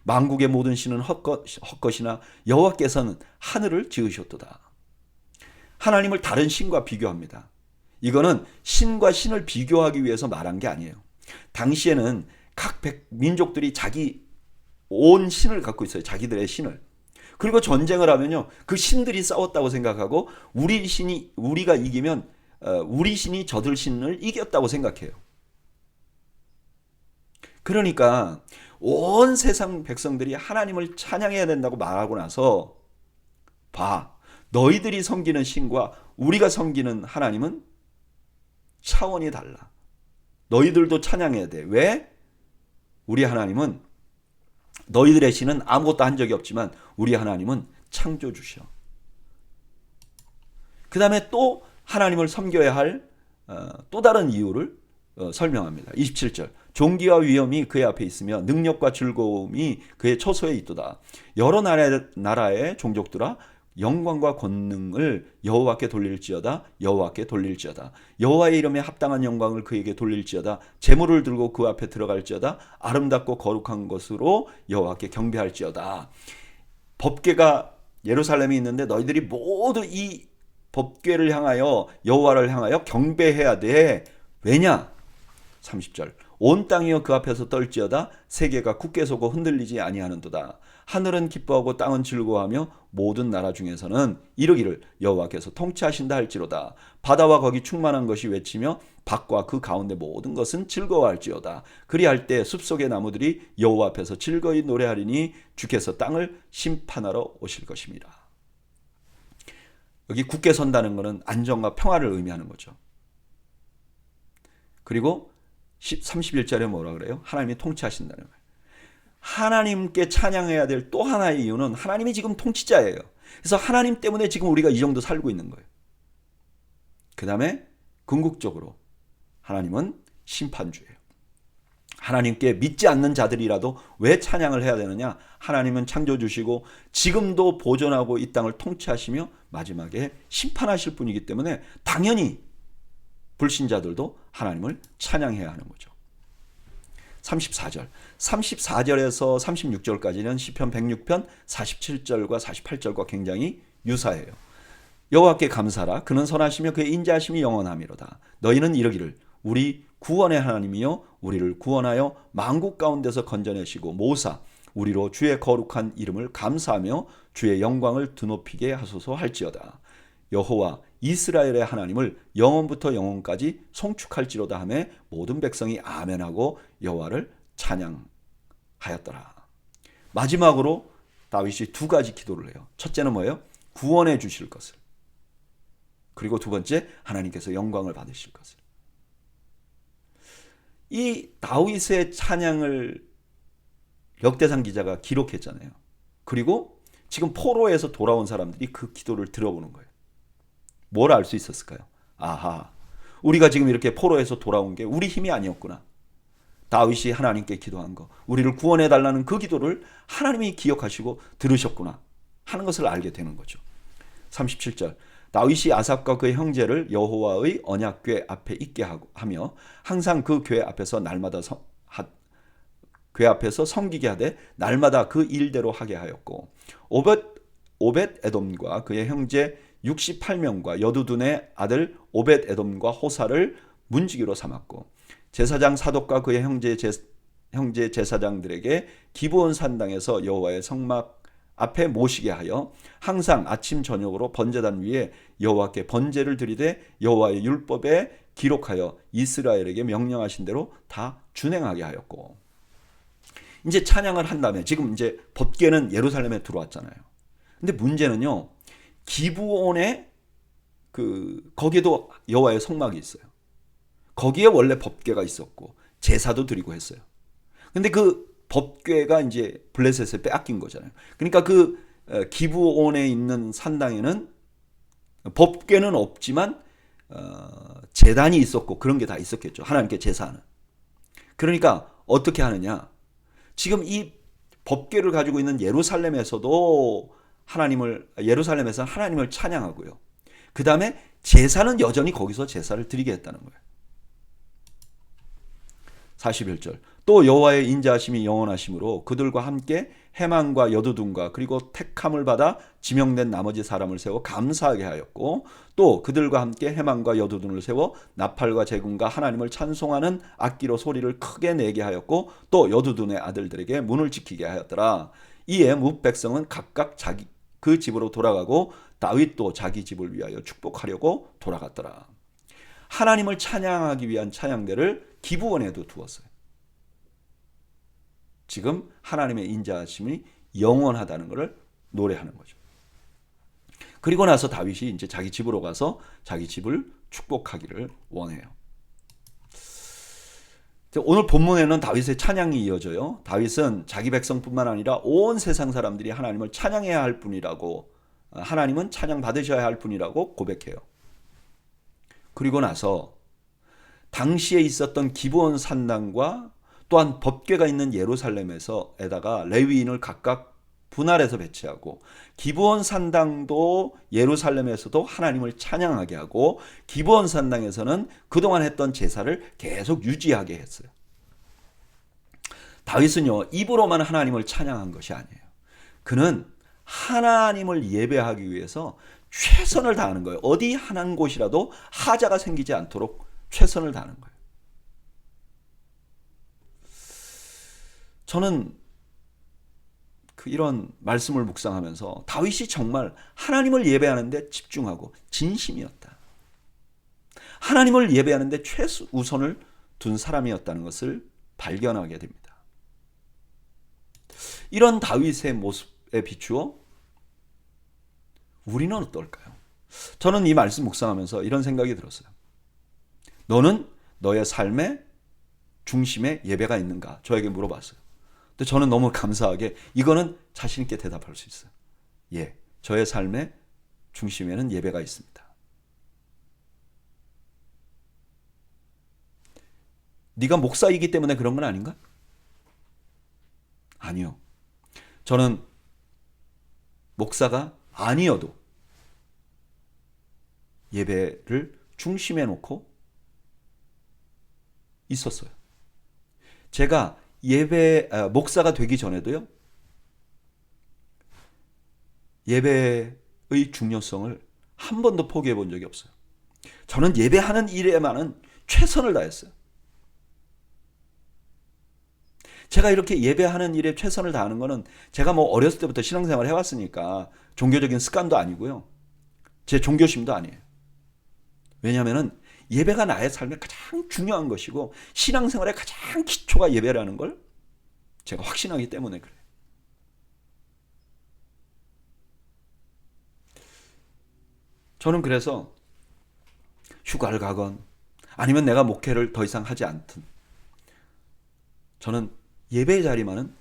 만국의 모든 신은 헛것이나 여호와께서는 하늘을 지으셨도다. 하나님을 다른 신과 비교합니다. 이거는 신과 신을 비교하기 위해서 말한 게 아니에요. 당시에는 각 민족들이 자기 온 신을 갖고 있어요. 자기들의 신을. 그리고 전쟁을 하면요, 그 신들이 싸웠다고 생각하고 우리가 이기면 우리 신이 저들 신을 이겼다고 생각해요. 그러니까 온 세상 백성들이 하나님을 찬양해야 된다고 말하고 나서 봐, 너희들이 섬기는 신과 우리가 섬기는 하나님은 차원이 달라. 너희들도 찬양해야 돼. 왜? 우리 하나님은 너희들의 신은 아무것도 한 적이 없지만 우리 하나님은 창조주셔. 그 다음에 또 하나님을 섬겨야 할 또 다른 이유를 설명합니다. 27절 존귀와 위엄이 그의 앞에 있으며 능력과 즐거움이 그의 처소에 있도다. 여러 나라의 종족들아 영광과 권능을 여호와께 돌릴지어다. 여호와께 돌릴지어다. 여호와의 이름에 합당한 영광을 그에게 돌릴지어다. 제물을 들고 그 앞에 들어갈지어다. 아름답고 거룩한 것으로 여호와께 경배할지어다. 법궤가 예루살렘에 있는데 너희들이 모두 이 법궤를 향하여 여호와를 향하여 경배해야 돼. 왜냐? 30절 온 땅이여 그 앞에서 떨지어다. 세계가 굳게 서고 흔들리지 아니하는도다. 하늘은 기뻐하고 땅은 즐거워하며 모든 나라 중에서는 이르기를 여호와께서 통치하신다 할지로다. 바다와 거기 충만한 것이 외치며 밭과 그 가운데 모든 것은 즐거워할지어다. 그리할 때 숲속의 나무들이 여호와 앞에서 즐거이 노래하리니 주께서 땅을 심판하러 오실 것입니다. 여기 굳게 선다는 것은 안정과 평화를 의미하는 거죠. 그리고 31절에 뭐라 그래요? 하나님이 통치하신다는 거예요. 하나님께 찬양해야 될 또 하나의 이유는 하나님이 지금 통치자예요. 그래서 하나님 때문에 지금 우리가 이 정도 살고 있는 거예요. 그 다음에 궁극적으로 하나님은 심판주예요. 하나님께 믿지 않는 자들이라도 왜 찬양을 해야 되느냐? 하나님은 창조주시고 지금도 보존하고 이 땅을 통치하시며 마지막에 심판하실 분이기 때문에 당연히 불신자들도 하나님을 찬양해야 하는 거죠. 34절. 34절에서 36절까지는 시편 106편 47절과 48절과 굉장히 유사해요. 여호와께 감사라. 그는 선하시며 그의 인자하심이 영원하미로다. 너희는 이르기를 우리 구원의 하나님이여 우리를 구원하여 만국 가운데서 건져내시고 모사 우리로 주의 거룩한 이름을 감사하며 주의 영광을 드높이게 하소서 할지어다. 여호와 이스라엘의 하나님을 영원부터 영원까지 송축할지로다 하며 모든 백성이 아멘하고 여호와를 찬양하였더라. 마지막으로 다윗이 두 가지 기도를 해요. 첫째는 뭐예요? 구원해 주실 것을. 그리고 두 번째, 하나님께서 영광을 받으실 것을. 이 다윗의 찬양을 역대상 기자가 기록했잖아요. 그리고 지금 포로에서 돌아온 사람들이 그 기도를 들어보는 거예요. 뭘 알 수 있었을까요? 아하, 우리가 지금 이렇게 포로에서 돌아온 게 우리 힘이 아니었구나. 다윗이 하나님께 기도한 거, 우리를 구원해 달라는 그 기도를 하나님이 기억하시고 들으셨구나 하는 것을 알게 되는 거죠. 37절 다윗이 아삽과 그의 형제를 여호와의 언약궤 앞에 있게 하며 항상 그 궤 앞에서 날마다 궤 앞에서 섬기게 하되 날마다 그 일대로 하게 하였고 오벳 에돔과 그의 형제 68명과 여두둔의 아들 오벳 에돔과 호사를 문지기로 삼았고 제사장 사독과 그의 형제 제사장들에게 기브온 산당에서 여호와의 성막 앞에 모시게 하여 항상 아침 저녁으로 번제단 위에 여호와께 번제를 드리되 여호와의 율법에 기록하여 이스라엘에게 명령하신 대로 다 준행하게 하였고. 이제 찬양을 한 다음에 지금 이제 법궤는 예루살렘에 들어왔잖아요. 근데 문제는요, 기브온에 거기에도 여호와의 성막이 있어요. 거기에 원래 법궤가 있었고 제사도 드리고 했어요. 근데 그 법궤가 이제 블레셋에 빼앗긴 거잖아요. 그러니까 그 기브온에 있는 산당에는 법궤는 없지만 제단이 있었고 그런 게 다 있었겠죠. 하나님께 제사하는. 그러니까 어떻게 하느냐? 지금 이 법궤를 가지고 있는 예루살렘에서도 예루살렘에서 하나님을 찬양하고요. 그 다음에 제사는 여전히 거기서 제사를 드리게 했다는 거예요. 41절. 또 여호와의 인자하심이 영원하심으로 그들과 함께 해만과 여두둔과 그리고 택함을 받아 지명된 나머지 사람을 세워 감사하게 하였고 또 그들과 함께 해만과 여두둔을 세워 나팔과 제군과 하나님을 찬송하는 악기로 소리를 크게 내게 하였고 또 여두둔의 아들들에게 문을 지키게 하였더라. 이에 뭇 백성은 각각 그 집으로 돌아가고 다윗도 자기 집을 위하여 축복하려고 돌아갔더라. 하나님을 찬양하기 위한 찬양대를 기브온에도 두었어요. 지금 하나님의 인자하심이 영원하다는 것을 노래하는 거죠. 그리고 나서 다윗이 이제 자기 집으로 가서 자기 집을 축복하기를 원해요. 오늘 본문에는 다윗의 찬양이 이어져요. 다윗은 자기 백성뿐만 아니라 온 세상 사람들이 하나님을 찬양해야 할 분이라고, 하나님은 찬양 받으셔야 할 분이라고 고백해요. 그리고 나서 당시에 있었던 기브온 산당과 또한 법궤가 있는 예루살렘에다가 레위인을 각각 분할해서 배치하고 기브온 산당도 예루살렘에서도 하나님을 찬양하게 하고 기브온 산당에서는 그동안 했던 제사를 계속 유지하게 했어요. 다윗은요, 입으로만 하나님을 찬양한 것이 아니에요. 그는 하나님을 예배하기 위해서 최선을 다하는 거예요. 어디 한 곳이라도 하자가 생기지 않도록 최선을 다하는 거예요. 저는 이런 말씀을 묵상하면서 다윗이 정말 하나님을 예배하는데 집중하고 진심이었다. 하나님을 예배하는데 최우선을 둔 사람이었다는 것을 발견하게 됩니다. 이런 다윗의 모습에 비추어 우리는 어떨까요? 저는 이 말씀 묵상하면서 이런 생각이 들었어요. 너는 너의 삶의 중심에 예배가 있는가? 저에게 물어봤어요. 근데 저는 너무 감사하게 이거는 자신 있게 대답할 수 있어요. 예, 저의 삶의 중심에는 예배가 있습니다. 네가 목사이기 때문에 그런 건 아닌가? 아니요. 저는 목사가 아니어도 예배를 중심에 놓고 있었어요. 제가 목사가 되기 전에도요, 예배의 중요성을 한 번도 포기해 본 적이 없어요. 저는 예배하는 일에만은 최선을 다했어요. 제가 이렇게 예배하는 일에 최선을 다하는 거는 제가 어렸을 때부터 신앙생활을 해왔으니까 종교적인 습관도 아니고요. 제 종교심도 아니에요. 왜냐하면 예배가 나의 삶에 가장 중요한 것이고 신앙생활의 가장 기초가 예배라는 걸 제가 확신하기 때문에 그래요. 저는 그래서 휴가를 가건 아니면 내가 목회를 더 이상 하지 않든 저는 예배의 자리만은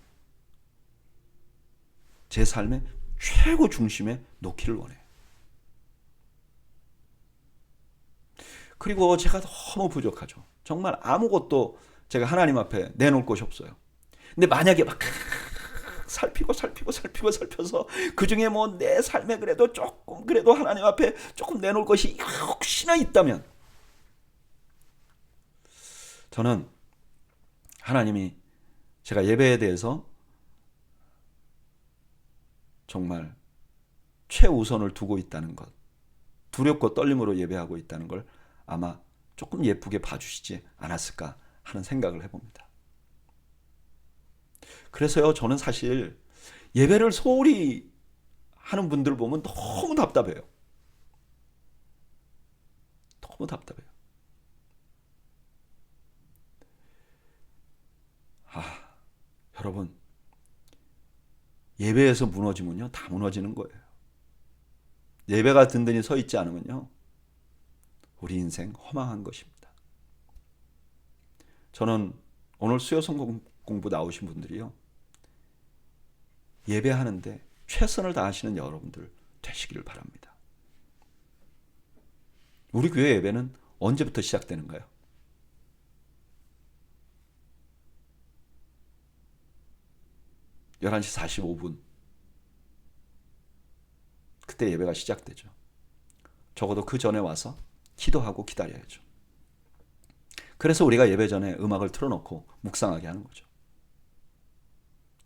제 삶의 최고 중심에 놓기를 원해요. 그리고 제가 너무 부족하죠. 정말 아무것도 제가 하나님 앞에 내놓을 곳이 없어요. 근데 만약에 막 살펴서 그중에 뭐 내 삶에 그래도 조금 그래도 하나님 앞에 조금 내놓을 것이 혹시나 있다면 저는 하나님이 제가 예배에 대해서 정말 최우선을 두고 있다는 것, 두렵고 떨림으로 예배하고 있다는 걸 아마 조금 예쁘게 봐주시지 않았을까 하는 생각을 해봅니다. 그래서요, 저는 사실 예배를 소홀히 하는 분들 보면 너무 답답해요. 너무 답답해요. 여러분, 예배에서 무너지면요, 다 무너지는 거예요. 예배가 든든히 서 있지 않으면요, 우리 인생 허망한 것입니다. 저는 오늘 수요 성공 공부 나오신 분들이요, 예배하는데 최선을 다하시는 여러분들 되시기를 바랍니다. 우리 교회 예배는 언제부터 시작되는가요? 11시 45분. 그때 예배가 시작되죠. 적어도 그 전에 와서 기도하고 기다려야죠. 그래서 우리가 예배 전에 음악을 틀어놓고 묵상하게 하는 거죠.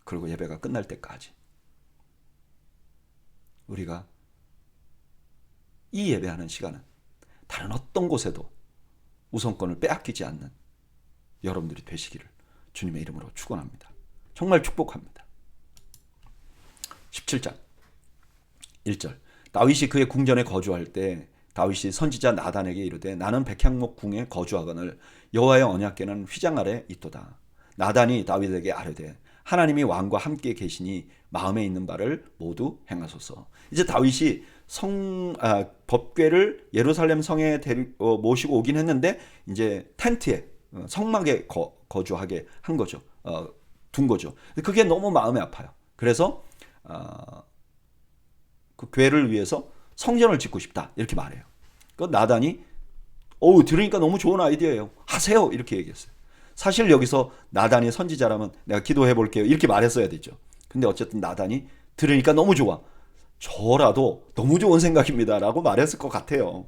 그리고 예배가 끝날 때까지 우리가 이 예배하는 시간은 다른 어떤 곳에도 우선권을 빼앗기지 않는 여러분들이 되시기를 주님의 이름으로 축원합니다. 정말 축복합니다. 17장 1절. 다윗이 그의 궁전에 거주할 때 다윗이 선지자 나단에게 이르되 나는 백향목 궁에 거주하거늘 여호와의 언약궤는 휘장 아래 있도다. 나단이 다윗에게 아뢰되 하나님이 왕과 함께 계시니 마음에 있는 바를 모두 행하소서. 이제 다윗이 법궤를 예루살렘 성에 모시고 오긴 했는데 이제 텐트에 성막에 거주하게 한 거죠. 둔 거죠. 그게 너무 마음이 아파요. 그래서 그 궤를 위해서 성전을 짓고 싶다 이렇게 말해요. 그 나단이 들으니까 너무 좋은 아이디어예요. 하세요 이렇게 얘기했어요. 사실 여기서 나단이 선지자라면 내가 기도해 볼게요 이렇게 말했어야 되죠. 근데 어쨌든 나단이 들으니까 너무 좋아. 저라도 너무 좋은 생각입니다 라고 말했을 것 같아요.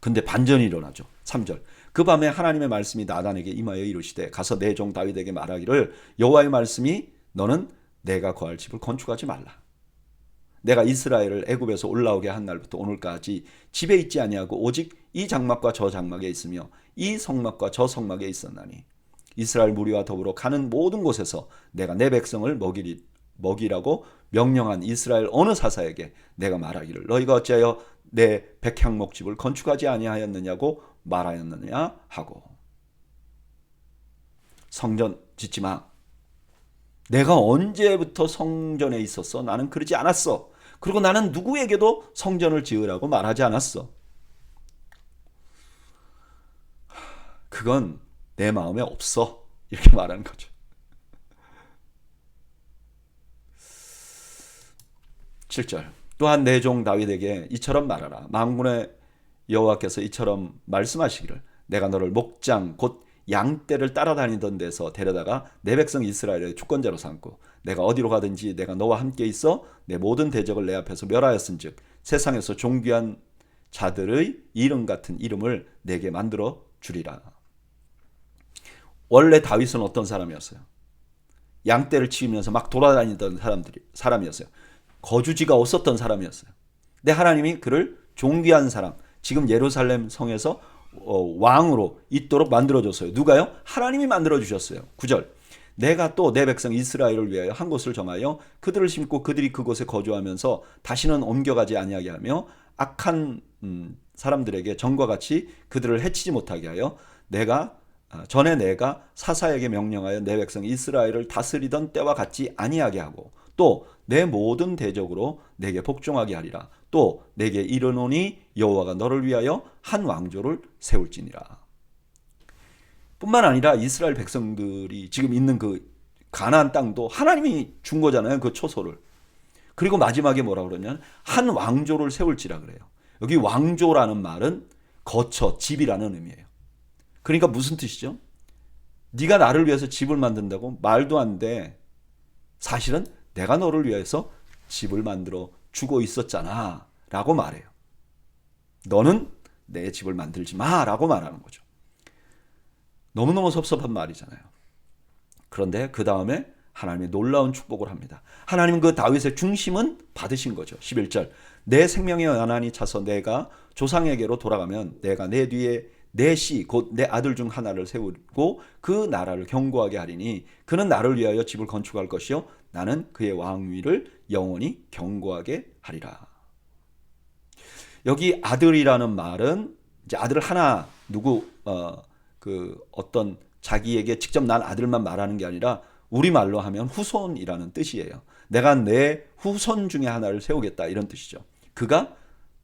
근데 반전이 일어나죠. 3절. 그 밤에 하나님의 말씀이 나단에게 임하여 이르시되 가서 내 종 다윗에게 말하기를 여호와의 말씀이 너는 내가 거할 집을 건축하지 말라. 내가 이스라엘을 애굽에서 올라오게 한 날부터 오늘까지 집에 있지 아니하고 오직 이 장막과 저 장막에 있으며 이 성막과 저 성막에 있었나니 이스라엘 무리와 더불어 가는 모든 곳에서 내가 내 백성을 먹이라고 명령한 이스라엘 어느 사사에게 내가 말하기를 너희가 어찌하여 내 백향목집을 건축하지 아니하였느냐고 말하였느냐 하고. 성전 짓지 마. 내가 언제부터 성전에 있었어? 나는 그러지 않았어. 그리고 나는 누구에게도 성전을 지으라고 말하지 않았어. 그건 내 마음에 없어. 이렇게 말하는 거죠. 7절. 또한 내 종 다윗에게 이처럼 말하라. 만군의 여호와께서 이처럼 말씀하시기를 내가 너를 목장 곧 양떼를 따라다니던 데서 데려다가 내 백성 이스라엘의 주권자로 삼고 내가 어디로 가든지 내가 너와 함께 있어 내 모든 대적을 내 앞에서 멸하였은즉 세상에서 존귀한 자들의 이름 같은 이름을 내게 만들어 주리라. 원래 다윗은 어떤 사람이었어요? 양떼를 치우면서 막 돌아다니던 사람이었어요. 거주지가 없었던 사람이었어요. 근데 하나님이 그를 존귀한 사람, 지금 예루살렘 성에서 왕으로 있도록 만들어줬어요. 누가요? 하나님이 만들어주셨어요. 9절. 내가 또 내 백성 이스라엘을 위하여 한 곳을 정하여 그들을 심고 그들이 그곳에 거주하면서 다시는 옮겨가지 아니하게 하며 악한 사람들에게 전과 같이 그들을 해치지 못하게 하여 전에 내가 사사에게 명령하여 내 백성 이스라엘을 다스리던 때와 같지 아니하게 하고 또 내 모든 대적으로 내게 복종하게 하리라. 또 내게 이르노니 여호와가 너를 위하여 한 왕조를 세울지니라. 뿐만 아니라 이스라엘 백성들이 지금 있는 그 가나안 땅도 하나님이 준 거잖아요. 그 초소를. 그리고 마지막에 뭐라 그러냐면 한 왕조를 세울지라 그래요. 여기 왕조라는 말은 거처, 집이라는 의미예요. 그러니까 무슨 뜻이죠? 네가 나를 위해서 집을 만든다고? 말도 안 돼. 사실은 내가 너를 위해서 집을 만들어 주고 있었잖아 라고 말해요. 너는 내 집을 만들지 마 라고 말하는 거죠. 너무너무 섭섭한 말이잖아요. 그런데 그 다음에 하나님의 놀라운 축복을 합니다. 하나님은 그 다윗의 중심은 받으신 거죠. 11절 내 생명의 연한이 차서 내가 조상에게로 돌아가면 내가 내 뒤에 내 씨 곧 내 아들 중 하나를 세우고 그 나라를 견고하게 하리니 그는 나를 위하여 집을 건축할 것이요 나는 그의 왕위를 영원히 견고하게 하리라. 여기 아들이라는 말은 이제 아들 하나 누구 어떤 자기에게 직접 난 아들만 말하는 게 아니라 우리말로 하면 후손이라는 뜻이에요. 내가 내 후손 중에 하나를 세우겠다 이런 뜻이죠. 그가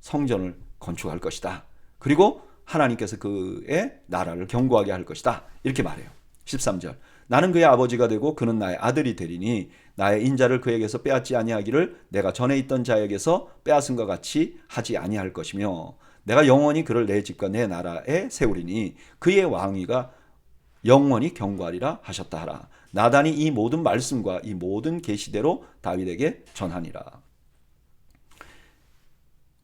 성전을 건축할 것이다. 그리고 하나님께서 그의 나라를 견고하게 할 것이다. 이렇게 말해요. 13절 나는 그의 아버지가 되고 그는 나의 아들이 되리니 나의 인자를 그에게서 빼앗지 아니하기를 내가 전에 있던 자에게서 빼앗은 것 같이 하지 아니할 것이며 내가 영원히 그를 내 집과 내 나라에 세우리니 그의 왕위가 영원히 견고하리라 하셨다 하라. 나단이 이 모든 말씀과 이 모든 계시대로 다윗에게 전하니라.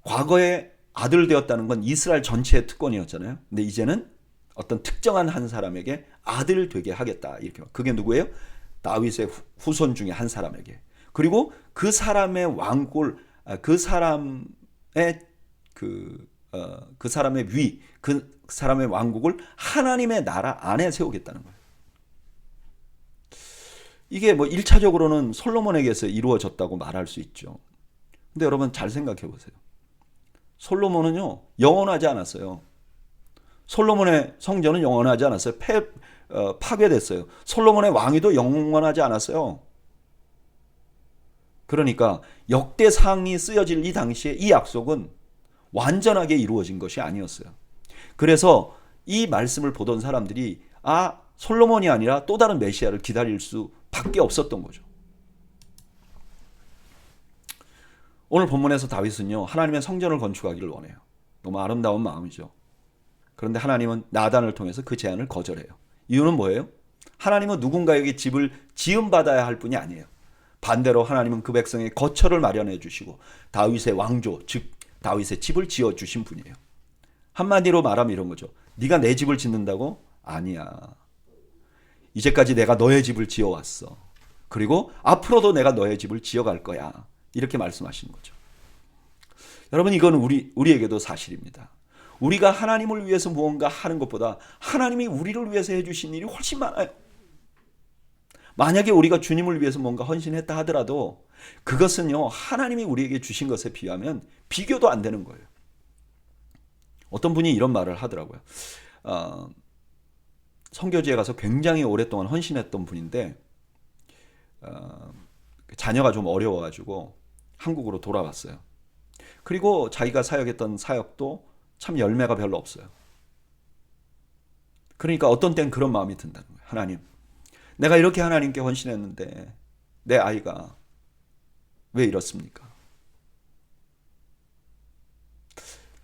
과거에 아들 되었다는 건 이스라엘 전체의 특권이었잖아요. 근데 이제는 어떤 특정한 한 사람에게 아들 되게 하겠다. 이렇게. 그게 누구예요? 다윗의 후손 중에 한 사람에게. 그리고 그 사람의 왕골, 그 사람의 그 사람의 위, 그 사람의 왕국을 하나님의 나라 안에 세우겠다는 거예요. 이게 뭐 1차적으로는 솔로몬에게서 이루어졌다고 말할 수 있죠. 근데 여러분 잘 생각해 보세요. 솔로몬은요, 영원하지 않았어요. 솔로몬의 성전은 영원하지 않았어요. 파괴됐어요. 솔로몬의 왕위도 영원하지 않았어요. 그러니까 역대상이 쓰여질 이 당시에 이 약속은 완전하게 이루어진 것이 아니었어요. 그래서 이 말씀을 보던 사람들이 솔로몬이 아니라 또 다른 메시아를 기다릴 수밖에 없었던 거죠. 오늘 본문에서 다윗은요, 하나님의 성전을 건축하기를 원해요. 너무 아름다운 마음이죠. 그런데 하나님은 나단을 통해서 그 제안을 거절해요. 이유는 뭐예요? 하나님은 누군가에게 집을 지음받아야 할 뿐이 아니에요. 반대로 하나님은 그 백성의 거처를 마련해 주시고 다윗의 왕조, 즉 다윗의 집을 지어주신 분이에요. 한마디로 말하면 이런 거죠. 네가 내 집을 짓는다고? 아니야. 이제까지 내가 너의 집을 지어왔어. 그리고 앞으로도 내가 너의 집을 지어갈 거야. 이렇게 말씀하시는 거죠. 여러분 이건 우리에게도 사실입니다. 우리가 하나님을 위해서 무언가 하는 것보다 하나님이 우리를 위해서 해주신 일이 훨씬 많아요. 만약에 우리가 주님을 위해서 뭔가 헌신했다 하더라도 그것은요 하나님이 우리에게 주신 것에 비하면 비교도 안 되는 거예요. 어떤 분이 이런 말을 하더라고요. 선교지에 가서 굉장히 오랫동안 헌신했던 분인데 자녀가 좀 어려워가지고 한국으로 돌아왔어요. 그리고 자기가 사역했던 사역도 참 열매가 별로 없어요. 그러니까 어떤 땐 그런 마음이 든다는 거예요. 하나님, 내가 이렇게 하나님께 헌신했는데 내 아이가 왜 이렇습니까?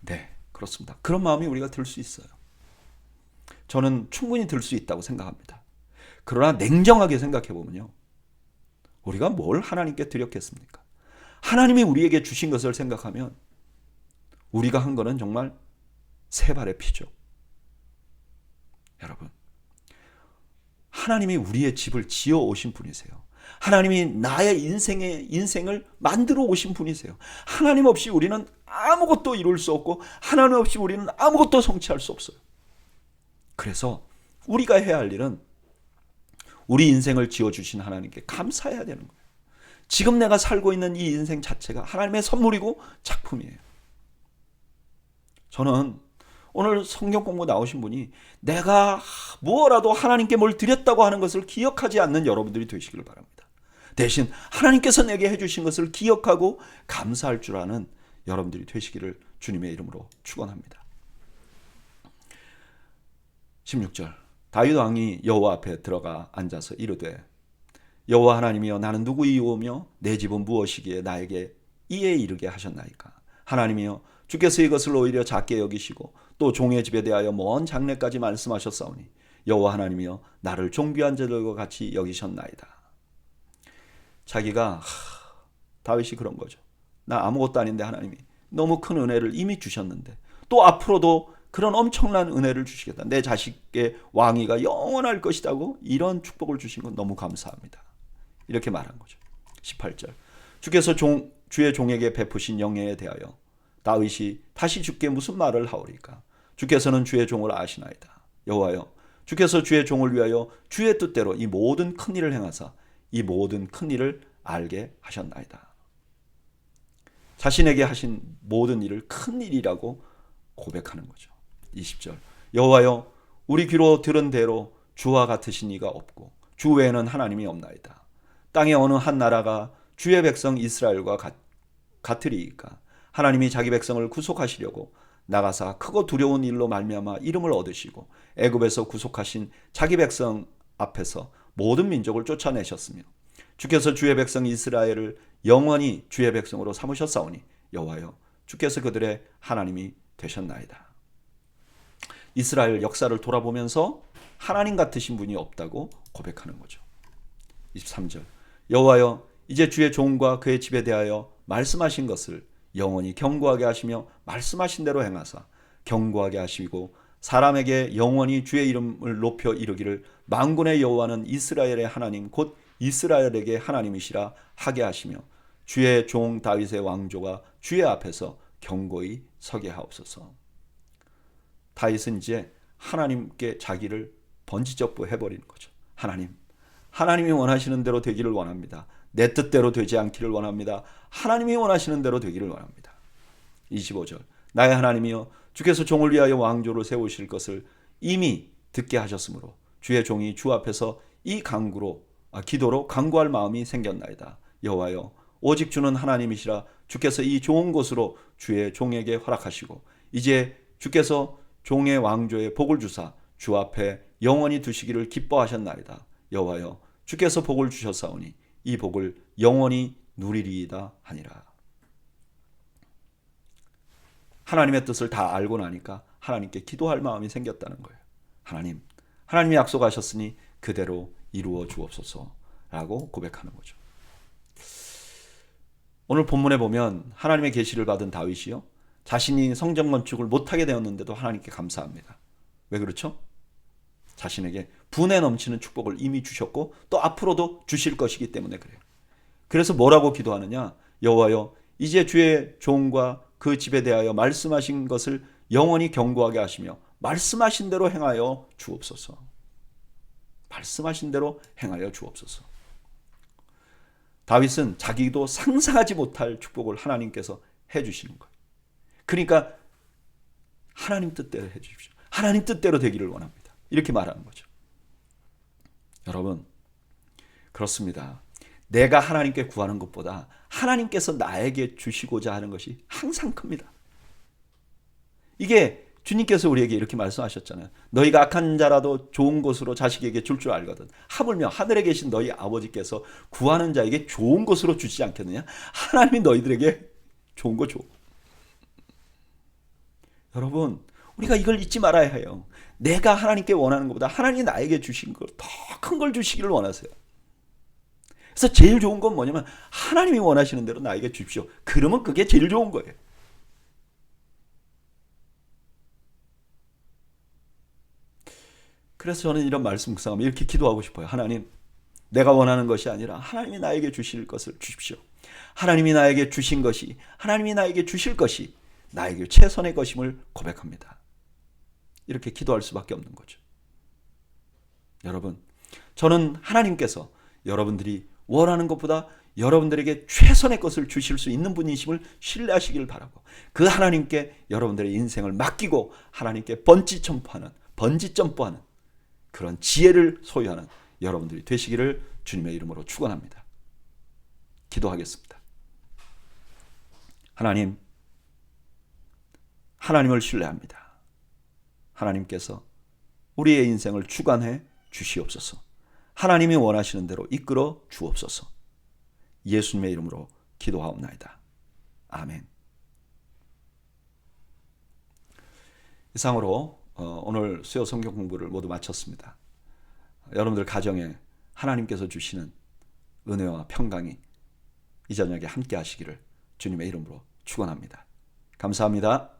네, 그렇습니다. 그런 마음이 우리가 들 수 있어요. 저는 충분히 들 수 있다고 생각합니다. 그러나 냉정하게 생각해 보면요. 우리가 뭘 하나님께 드렸겠습니까? 하나님이 우리에게 주신 것을 생각하면 우리가 한 거는 정말 세 발의 피죠. 여러분, 하나님이 우리의 집을 지어 오신 분이세요. 하나님이 나의 인생을 만들어 오신 분이세요. 하나님 없이 우리는 아무것도 이룰 수 없고 하나님 없이 우리는 아무것도 성취할 수 없어요. 그래서 우리가 해야 할 일은 우리 인생을 지어주신 하나님께 감사해야 되는 거예요. 지금 내가 살고 있는 이 인생 자체가 하나님의 선물이고 작품이에요. 저는 오늘 성경 공부 나오신 분이 내가 뭐라도 하나님께 뭘 드렸다고 하는 것을 기억하지 않는 여러분들이 되시기를 바랍니다. 대신 하나님께서 내게 해주신 것을 기억하고 감사할 줄 아는 여러분들이 되시기를 주님의 이름으로 축원합니다. 16절 다윗 왕이 여호와 앞에 들어가 앉아서 이르되 여호와 하나님이여 나는 누구이오며 내 집은 무엇이기에 나에게 이에 이르게 하셨나이까. 하나님이여 주께서 이것을 오히려 작게 여기시고 또 종의 집에 대하여 먼 장래까지 말씀하셨사오니 여호와 하나님이여 나를 존귀한 자들과 같이 여기셨나이다. 자기가 다윗이 그런 거죠. 나 아무것도 아닌데 하나님이 너무 큰 은혜를 이미 주셨는데 또 앞으로도 그런 엄청난 은혜를 주시겠다. 내 자식의 왕위가 영원할 것이라고 이런 축복을 주신 건 너무 감사합니다. 이렇게 말한 거죠. 18절. 주께서 주의 종에게 베푸신 영예에 대하여 다윗이 다시 주께 무슨 말을 하오리까? 주께서는 주의 종을 아시나이다. 여호와여, 주께서 주의 종을 위하여 주의 뜻대로 이 모든 큰 일을 행하사 이 모든 큰 일을 알게 하셨나이다. 자신에게 하신 모든 일을 큰 일이라고 고백하는 거죠. 20절. 여호와여, 우리 귀로 들은 대로 주와 같으신 이가 없고 주 외에는 하나님이 없나이다. 땅의 어느 한 나라가 주의 백성 이스라엘과 같으리이까? 하나님이 자기 백성을 구속하시려고 나가사 크고 두려운 일로 말미암아 이름을 얻으시고 애굽에서 구속하신 자기 백성 앞에서 모든 민족을 쫓아내셨으며 주께서 주의 백성 이스라엘을 영원히 주의 백성으로 삼으셨사오니 여호와여, 주께서 그들의 하나님이 되셨나이다. 이스라엘 역사를 돌아보면서 하나님 같으신 분이 없다고 고백하는 거죠. 23절. 여호와여, 이제 주의 종과 그의 집에 대하여 말씀하신 것을 영원히 견고하게 하시며 말씀하신 대로 행하사 견고하게 하시고 사람에게 영원히 주의 이름을 높여 이르기를 만군의 여호와는 이스라엘의 하나님 곧 이스라엘에게 하나님이시라 하게 하시며 주의 종 다윗의 왕조가 주의 앞에서 견고히 서게 하옵소서. 다윗은 이제 하나님께 자기를 번지적부 해버리는 거죠. 하나님이 원하시는 대로 되기를 원합니다. 내 뜻대로 되지 않기를 원합니다. 하나님이 원하시는 대로 되기를 원합니다. 25절. 나의 하나님이여, 주께서 종을 위하여 왕조를 세우실 것을 이미 듣게 하셨으므로 주의 종이 주 앞에서 이 기도로 간구할 마음이 생겼나이다. 여호와여, 오직 주는 하나님이시라. 주께서 이 좋은 곳으로 주의 종에게 허락하시고 이제 주께서 종의 왕조에 복을 주사 주 앞에 영원히 두시기를 기뻐하셨나이다. 여호와여, 주께서 복을 주셨사오니 이 복을 영원히 누리리이다 하니라. 하나님의 뜻을 다 알고 나니까 하나님께 기도할 마음이 생겼다는 거예요. 하나님이 약속하셨으니 그대로 이루어 주옵소서라고 고백하는 거죠. 오늘 본문에 보면 하나님의 계시를 받은 다윗이요, 자신이 성전 건축을 못하게 되었는데도 하나님께 감사합니다. 왜 그렇죠? 자신에게 분에 넘치는 축복을 이미 주셨고 또 앞으로도 주실 것이기 때문에 그래요. 그래서 뭐라고 기도하느냐? 여호와여, 이제 주의 종과 그 집에 대하여 말씀하신 것을 영원히 견고하게 하시며 말씀하신 대로 행하여 주옵소서. 말씀하신 대로 행하여 주옵소서. 다윗은 자기도 상상하지 못할 축복을 하나님께서 해주시는 거예요. 그러니까 하나님 뜻대로 해주십시오. 하나님 뜻대로 되기를 원합니다. 이렇게 말하는 거죠. 여러분, 그렇습니다. 내가 하나님께 구하는 것보다 하나님께서 나에게 주시고자 하는 것이 항상 큽니다. 이게 주님께서 우리에게 이렇게 말씀하셨잖아요. 너희가 악한 자라도 좋은 것으로 자식에게 줄 줄 알거든. 하물며 하늘에 계신 너희 아버지께서 구하는 자에게 좋은 것으로 주시지 않겠느냐? 하나님이 너희들에게 좋은 거 줘. 여러분, 우리가 이걸 잊지 말아야 해요. 내가 하나님께 원하는 것보다 하나님이 나에게 주신 걸 더 큰 걸 주시기를 원하세요. 그래서 제일 좋은 건 뭐냐면 하나님이 원하시는 대로 나에게 주십시오. 그러면 그게 제일 좋은 거예요. 그래서 저는 이런 말씀 묵상하면 이렇게 기도하고 싶어요. 하나님, 내가 원하는 것이 아니라 하나님이 나에게 주실 것을 주십시오. 하나님이 나에게 주신 것이, 하나님이 나에게 주실 것이 나에게 최선의 것임을 고백합니다. 이렇게 기도할 수밖에 없는 거죠. 여러분, 저는 하나님께서 여러분들이 원하는 것보다 여러분들에게 최선의 것을 주실 수 있는 분이심을 신뢰하시길 바라고, 그 하나님께 여러분들의 인생을 맡기고 하나님께 번지점프하는 그런 지혜를 소유하는 여러분들이 되시기를 주님의 이름으로 축원합니다. 기도하겠습니다. 하나님을 신뢰합니다. 하나님께서 우리의 인생을 주관해 주시옵소서. 하나님이 원하시는 대로 이끌어 주옵소서. 예수님의 이름으로 기도하옵나이다. 아멘. 이상으로 오늘 수요 성경 공부를 모두 마쳤습니다. 여러분들 가정에 하나님께서 주시는 은혜와 평강이 이 저녁에 함께 하시기를 주님의 이름으로 축원합니다. 감사합니다.